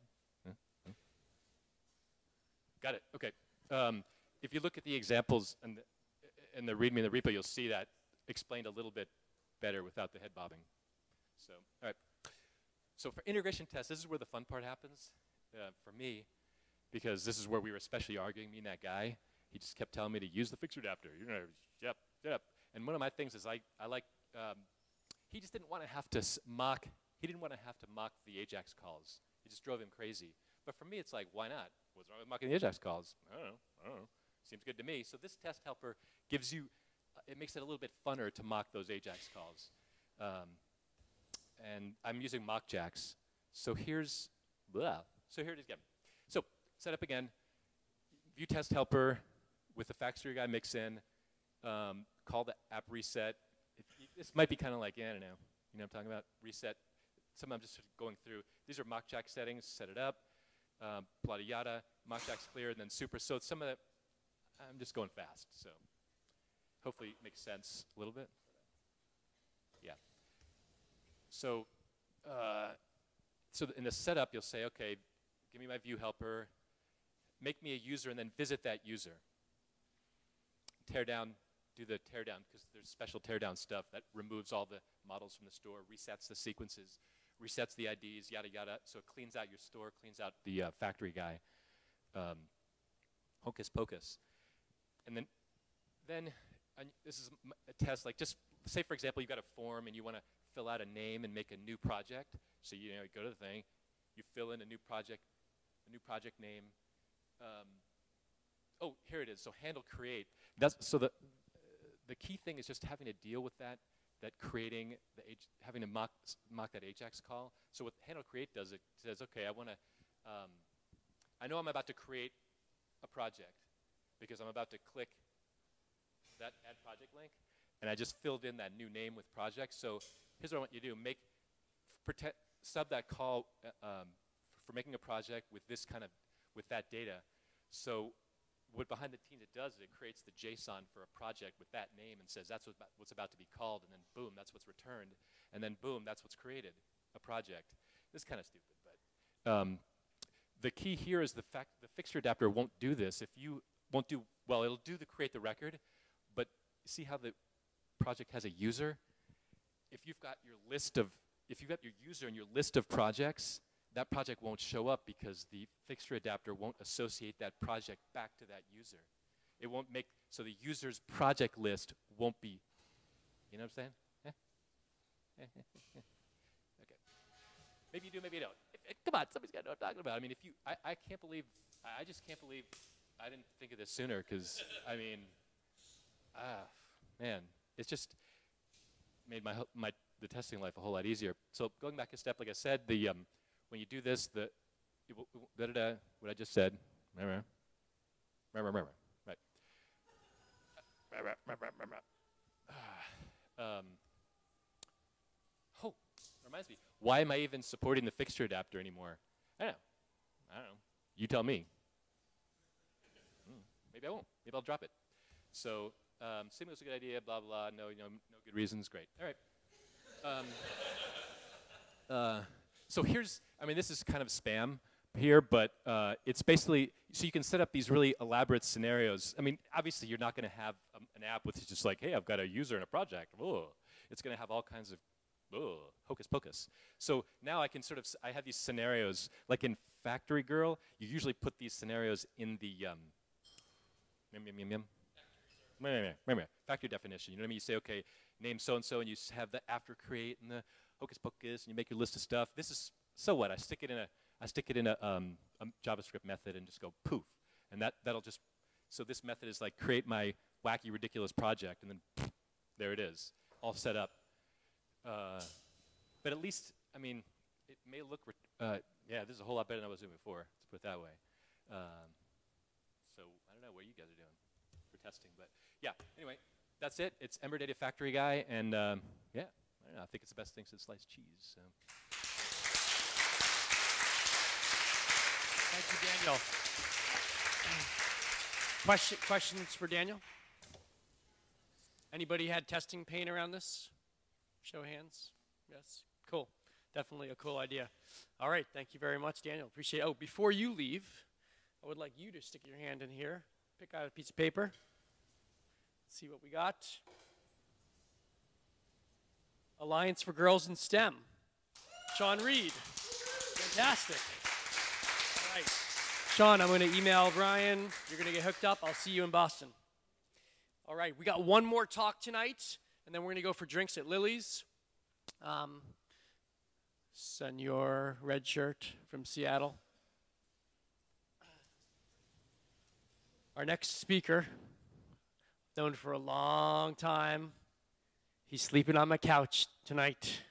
Got it. Okay. If you look at the examples and the README and the repo, you'll see that explained a little bit better without the head bobbing. So, all right. So for integration tests, this is where the fun part happens for me, because this is where we were especially arguing, me and that guy. He just kept telling me to use the fixture adapter. Yep. And one of my things is I like, he just didn't want to have to mock the AJAX calls. It just drove him crazy. But for me, it's like, why not? What's wrong with mocking the AJAX calls? I don't know. Seems good to me. So this test helper gives you, it makes it a little bit funner to mock those AJAX calls. And I'm using mockjacks. So here's, so here it is again. So set up again, view test helper with the factory guy mix in, call the app reset. This might be kind of like, I don't know, you know what I'm talking about? Reset. Some I'm just sort of going through. These are mockjack settings, set it up, yada yada, mockjack's clear, and then super. So some of that, I'm just going fast. So hopefully it makes sense a little bit. Yeah. So, in the setup, you'll say, okay, give me my view helper, make me a user, and then visit that user. Tear down, do the teardown, because there's special teardown stuff that removes all the models from the store, resets the sequences, resets the IDs, yada yada. So it cleans out your store, cleans out the factory guy. Hocus pocus. And then this is a test, like just say, for example, you've got a form and you want to fill out a name and make a new project. So you go to the thing, you fill in a new project name. Oh, here it is. So handle create. So the key thing is just having to deal with that creating having to mock that AJAX call. So what handle create does, it says, okay, I know I'm about to create a project because I'm about to click that add project link, and I just filled in that new name with project. So here's what I want you to do: sub that call for making a project with with that data. So what behind the scenes it does is it creates the JSON for a project with that name and says that's what's about to be called, and then boom, that's what's returned, and then boom, that's what's created, a project. This is kind of stupid, but the key here is the fact the fixture adapter won't do this. If you won't do, well, it'll do the create the record, but see how the project has a user? If you've got your user and your list of projects, that project won't show up because the fixture adapter won't associate that project back to that user. It won't make, so the user's project list won't be, you know what I'm saying? Okay. Maybe you do, maybe you don't. Come on, somebody's got to know what I'm talking about. I mean, I can't believe, I just can't believe I didn't think of this sooner, because, I mean, man, it's just made the testing life a whole lot easier. So going back a step, like I said, when you do this, what I just said, remember, right. Oh, reminds me, why am I even supporting the fixture adapter anymore? I don't know. You tell me. Maybe I won't. Maybe I'll drop it. So, assuming it's a good idea, blah, blah, no good reasons, great. All right. So here's, I mean, this is kind of spam here, but it's basically, so you can set up these really elaborate scenarios. I mean, obviously you're not going to have an app with just like, hey, I've got a user and a project. Ugh. It's going to have all kinds of hocus pocus. So now I can I have these scenarios, like in Factory Girl, you usually put these scenarios in the factory definition. You know what I mean? You say, okay, name so-and-so, and you have the after create and the hocus pocus, and you make your list of stuff. This is, so what? I stick it in a JavaScript method and just go poof. And that'll just, so this method is like create my wacky, ridiculous project, and then poof, there it is, all set up. But at least, I mean, it may look, yeah, this is a whole lot better than I was doing before, let's put it that way. So I don't know what you guys are doing for testing, but yeah, anyway, that's it. It's Ember Data Factory Guy, and yeah, I don't know, I think it's the best thing since sliced cheese. So. Thank you, Daniel. Questions for Daniel? Anybody had testing pain around this? Show of hands. Yes. Cool. Definitely a cool idea. All right. Thank you very much, Daniel. Appreciate it. Oh, before you leave, I would like you to stick your hand in here. Pick out a piece of paper. See what we got. Alliance for Girls in STEM. Sean Reed. Fantastic. All right. Sean, I'm going to email Brian. You're going to get hooked up. I'll see you in Boston. All right. We got one more talk tonight, and then we're going to go for drinks at Lily's. Senor Red Shirt from Seattle. Our next speaker, known for a long time. He's sleeping on my couch tonight.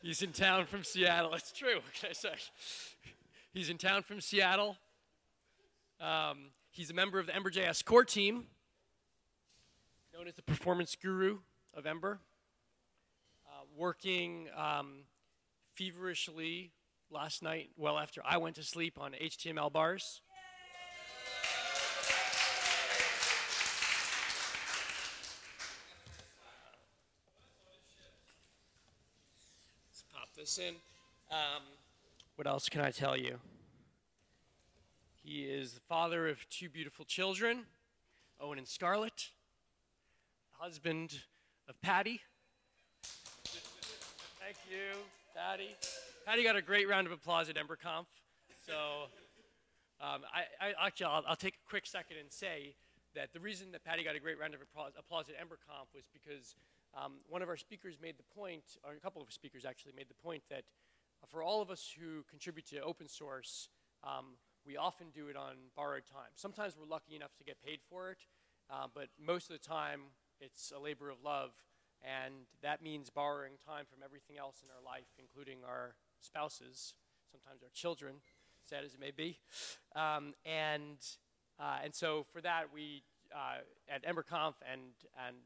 He's in town from Seattle. It's true. What can I say? He's in town from Seattle. He's a member of the Ember.js core team, known as the performance guru of Ember, working feverishly last night, well after I went to sleep, on HTML bars. Let's pop this in. What else can I tell you? He is the father of 2 beautiful children, Owen and Scarlett, husband of Patty. Thank you, Patty. Patty got a great round of applause at EmberConf. So I'll take a quick second and say that the reason that Patty got a great round of applause at EmberConf was because one of our speakers made the point, or a couple of speakers actually made the point, that for all of us who contribute to open source, we often do it on borrowed time. Sometimes we're lucky enough to get paid for it, but most of the time it's a labor of love, and that means borrowing time from everything else in our life, including our spouses, sometimes our children, sad as it may be. And so for that, we at EmberConf and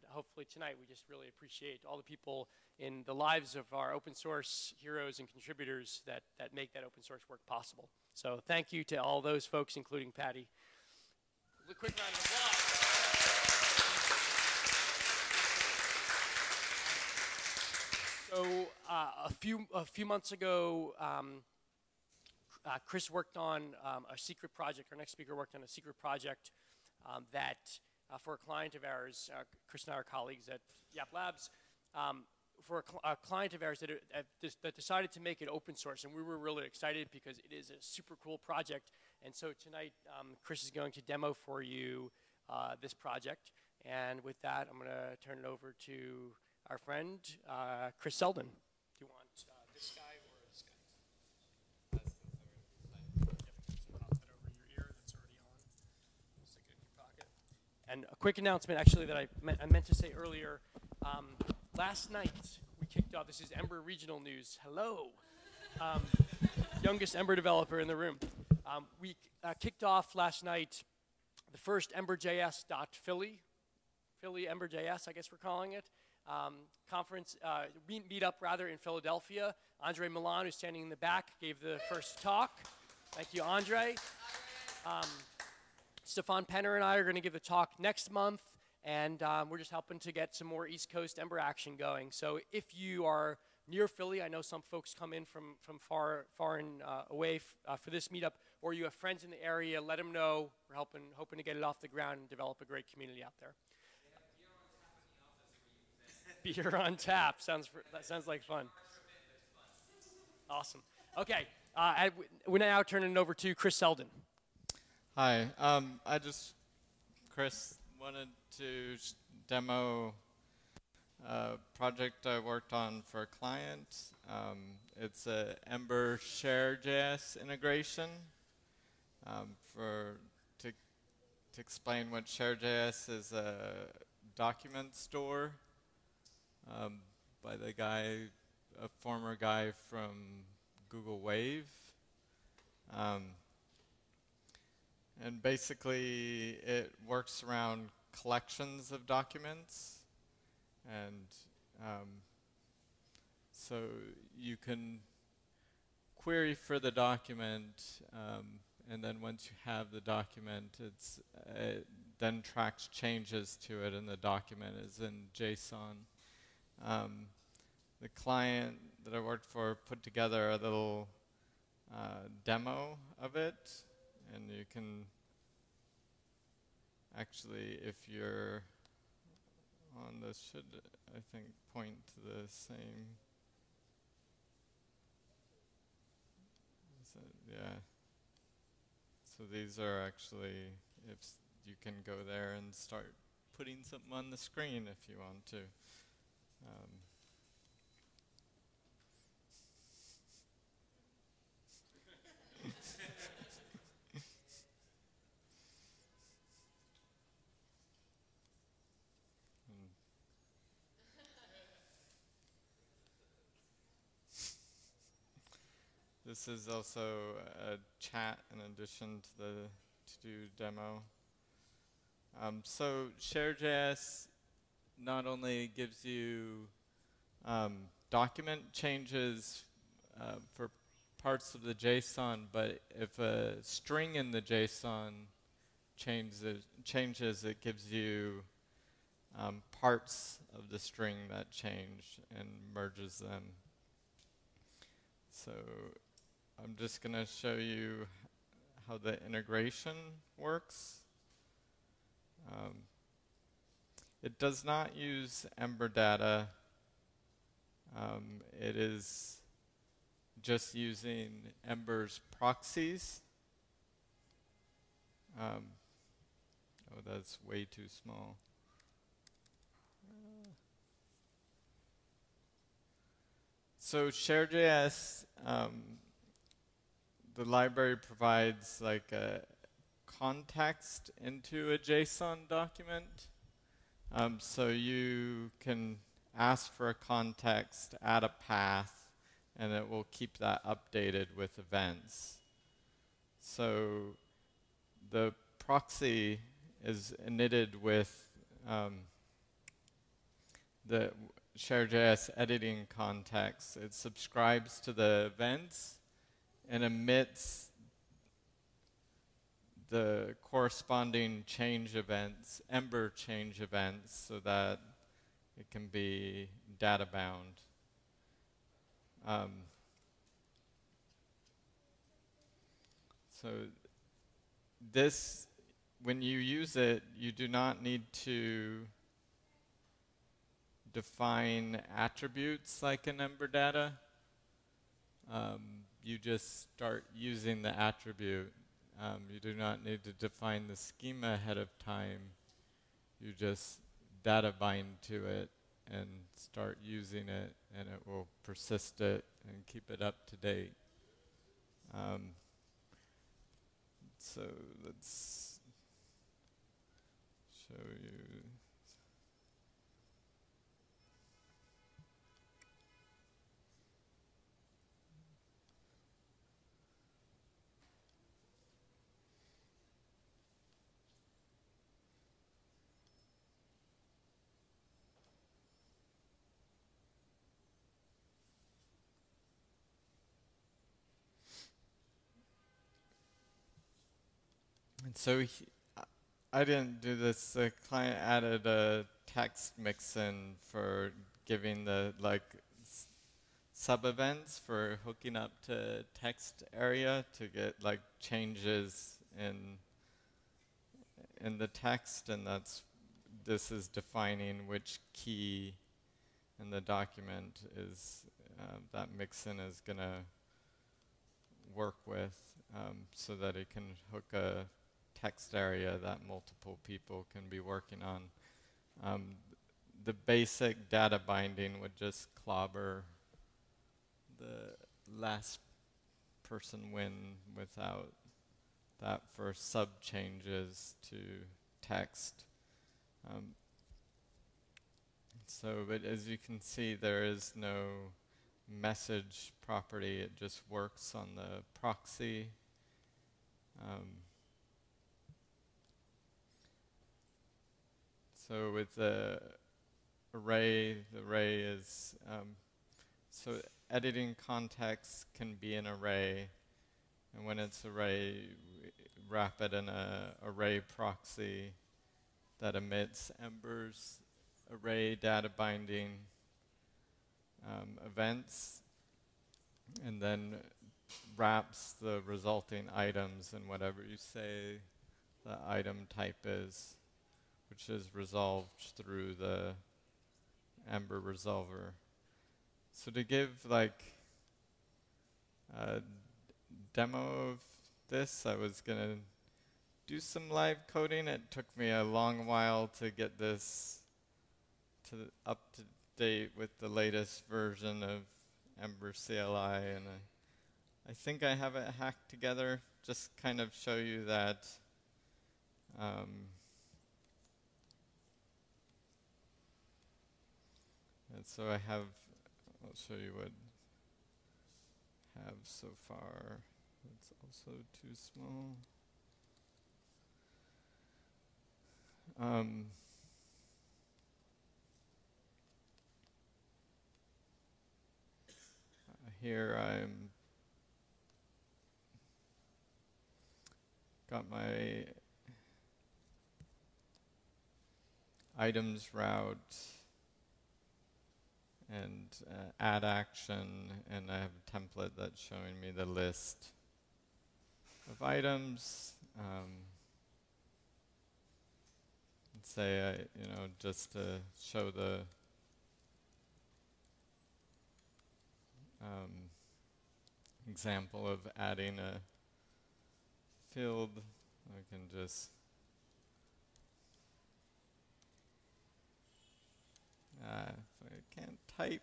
hopefully tonight, we just really appreciate all the people in the lives of our open source heroes and contributors that make that open source work possible. So thank you to all those folks, including Patty. A quick round of applause. So a few months ago, Chris worked on a secret project. Our next speaker worked on a secret project that for a client of ours, Chris and I are colleagues at Yap Labs, for a client of ours that decided to make it open source, and we were really excited because it is a super cool project. And so tonight, Chris is going to demo for you this project. And with that, I'm going to turn it over to our friend, Chris Selden. Do you want this guy or this guy? Pop that over your ear. That's already on. Stick it in your pocket. And a quick announcement, actually, that I meant to say earlier. Last night, we kicked off, this is Ember Regional News. Hello. Youngest Ember developer in the room. We kicked off last night the first Ember.js.Philly, Philly Ember.js, I guess we're calling it, conference, meetup rather, in Philadelphia. Andre Milan, who's standing in the back, gave the first talk. Thank you, Andre. Stefan Penner and I are going to give the talk next month. And we're just helping to get some more East Coast Ember action going. So if you are near Philly, I know some folks come in from far and away for this meetup, or you have friends in the area, let them know. We're hoping to get it off the ground and develop a great community out there. Beer on tap. That sounds like fun. Awesome. Okay. We're now turning it over to Chris Selden. Hi. Chris wanted to demo a project I worked on for a client. It's a EmberShare.js integration. To explain what Share.js is, a document store by a former guy from Google Wave. And basically, it works around collections of documents. And so you can query for the document, and then once you have the document, it then tracks changes to it, and the document is in JSON. The client that I worked for put together a little demo of it. And you can actually, if you're on this, should, I think, point to the same. Yeah. So these are actually, if you can go there and start putting something on the screen if you want to. this is also a chat in addition to the to-do demo. So Share.js not only gives you document changes for parts of the JSON, but if a string in the JSON changes, it gives you parts of the string that change and merges them. So I'm just going to show you how the integration works. It does not use Ember data. It is just using Ember's proxies. Oh, that's way too small. So Share.js, the library provides like a context into a JSON document. So you can ask for a context, add a path, and it will keep that updated with events. So the proxy is knitted with the Share.js editing context. It subscribes to the events and emits the corresponding change events, Ember change events, so that it can be data bound. So this, when you use it, you do not need to define attributes like in Ember data. You just start using the attribute. You do not need to define the schema ahead of time. You just data bind to it and start using it, and it will persist it and keep it up to date. So let's show you. And so I didn't do this. The client added a text mix-in for giving the sub-events for hooking up to text area to get like changes in the text, and this is defining which key in the document is that mix-in is going to work with, so that it can hook a text area that multiple people can be working on. The basic data binding would just clobber the last person win without that for sub changes to text. But as you can see, there is no message property. It just works on the proxy. So with the array is, so editing context can be an array, and when it's array, we wrap it in a array proxy that emits Ember's array data binding events, and then wraps the resulting items in whatever you say the item type is, which is resolved through the Ember resolver. So to give like a demo of this, I was going to do some live coding. It took me a long while to get this up to date with the latest version of Ember CLI, and I think I have it hacked together. Just kind of show you that and so I'll show you what have so far. It's also too small. Here I'm got my items route and add action, and I have a template that's showing me the list of items. Let's say just to show the example of adding a field, I can just if I can't type.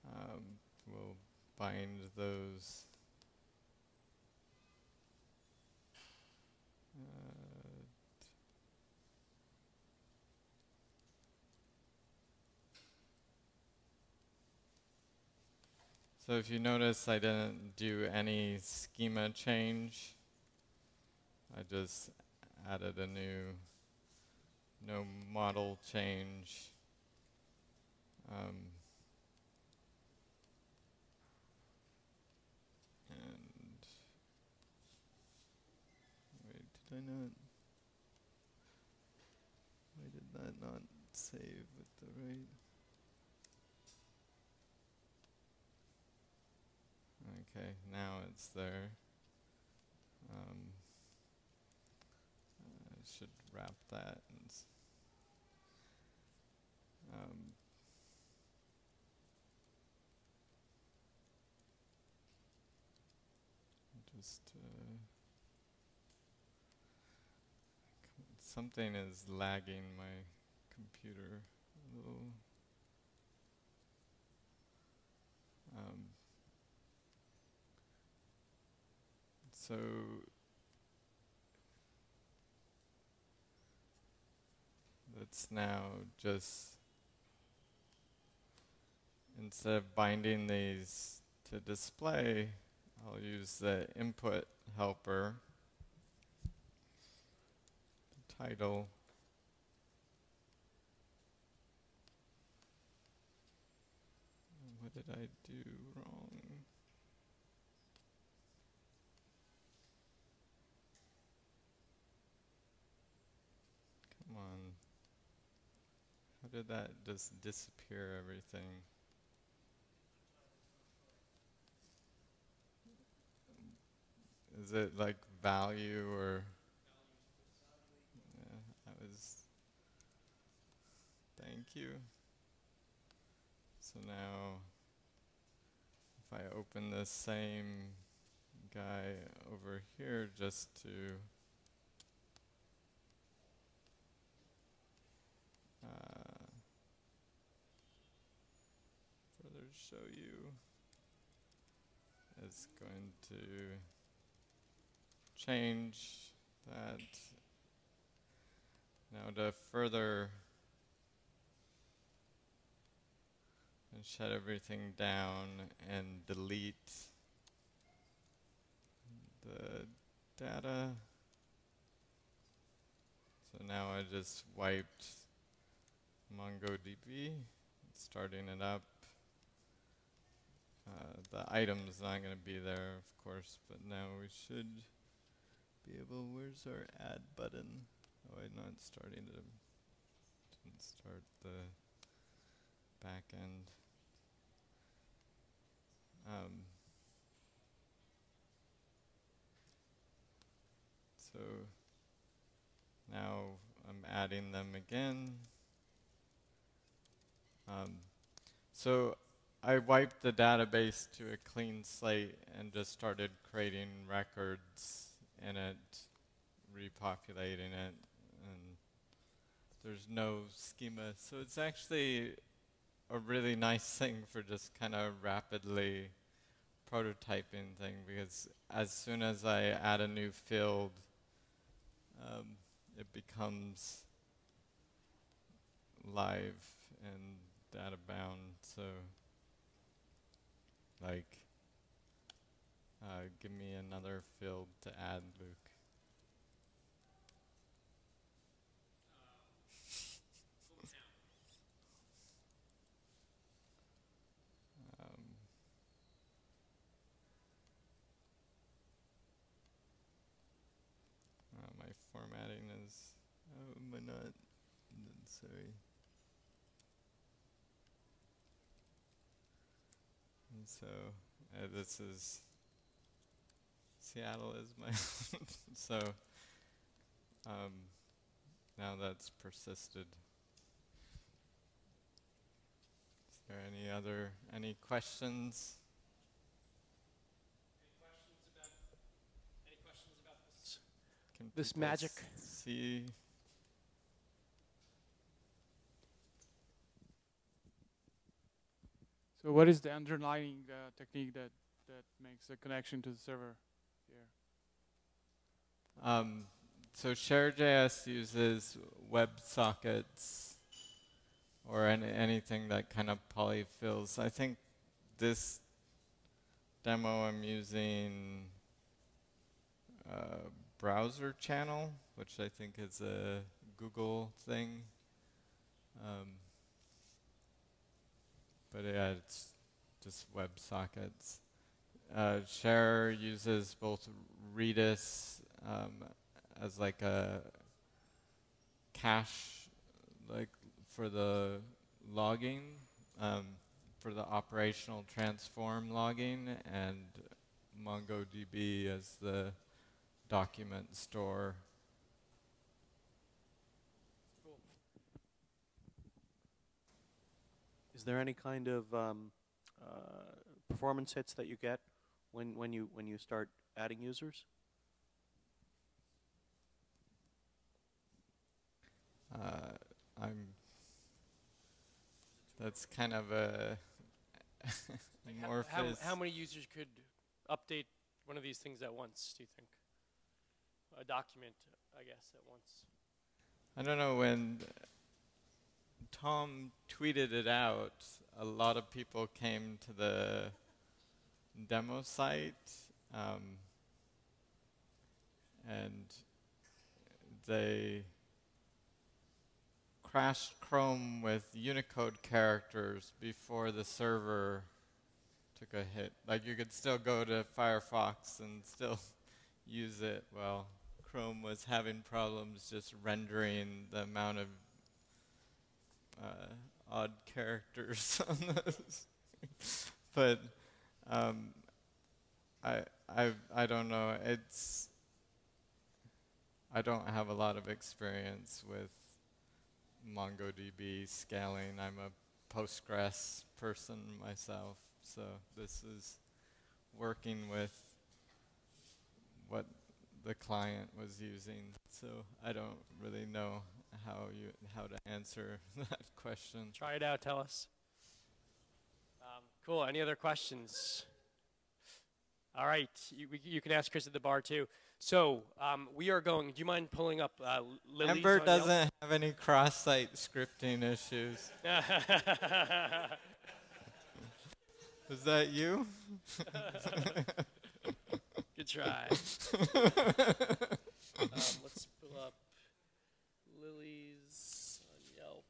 And we'll bind those. So if you notice, I didn't do any schema change. I just added a no model change. And wait, did I not? Why did that not save with the right? Okay, now it's there. I should wrap that and just something is lagging my computer a little. So let's now just, instead of binding these to display, I'll use the input helper, the title. What did I do wrong? Come on. How did that just disappear everything? Is it like value or? Yeah, that was. Thank you. So now, if I open the same guy over here just to further show you, it's going to change that. Now to further and shut everything down and delete the data. So now I just wiped MongoDB, starting it up. The item's not going to be there, of course, but now we should be able. Where's our add button? Oh, I'm not starting it. Didn't start the back end. So now I'm adding them again. So I wiped the database to a clean slate and just started creating records in it, repopulating it, and there's no schema. So it's actually a really nice thing for just kind of rapidly prototyping thing, because as soon as I add a new field, it becomes live and data bound. So, like, give me another field to add, Luke. My formatting is, am I not? Sorry. And so this is Seattle is my so now that's persisted. Is there any questions? Any questions about this magic? See. So what is the underlying technique that makes the connection to the server here? So Share.js uses WebSockets or anything that kind of polyfills. I think this demo I'm using browser channel, which I think is a Google thing. But yeah, it's just WebSockets. Share uses both Redis as like a cache, like for the logging, for the operational transform logging, and MongoDB as the document store. Cool. Is there any kind of performance hits that you get when you start adding users? That's kind of a amorphous. How many users could update one of these things at once, do you think? A document, I guess, at once. I don't know, when Tom tweeted it out, a lot of people came to the demo site, and they crashed Chrome with Unicode characters before the server took a hit. Like, you could still go to Firefox and still use it. Well, Chrome was having problems just rendering the amount of odd characters on those. But I don't know. I don't have a lot of experience with MongoDB scaling. I'm a Postgres person myself, so this is working with what the client was using. So I don't really know how to answer that question. Try it out, tell us. Cool, any other questions? All right, you can ask Chris at the bar too. So we are going, do you mind pulling up Lily's? Ember doesn't have any cross-site scripting issues. Was that you? Good try. Let's pull up Lily's on Yelp.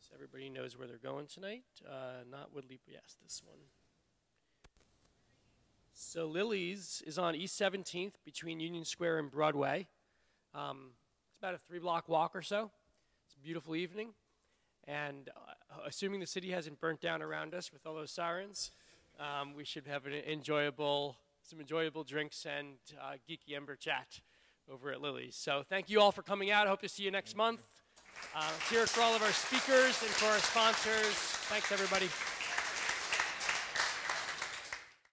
So everybody knows where they're going tonight. Not Woodley, but yes, this one. So Lily's is on East 17th between Union Square and Broadway. It's about a 3-block walk or so. It's a beautiful evening. And assuming the city hasn't burnt down around us with all those sirens, we should have some enjoyable drinks and geeky Ember chat over at Lily's. So thank you all for coming out. I hope to see you next month. Let's hear it for all of our speakers and for our sponsors. Thanks, everybody.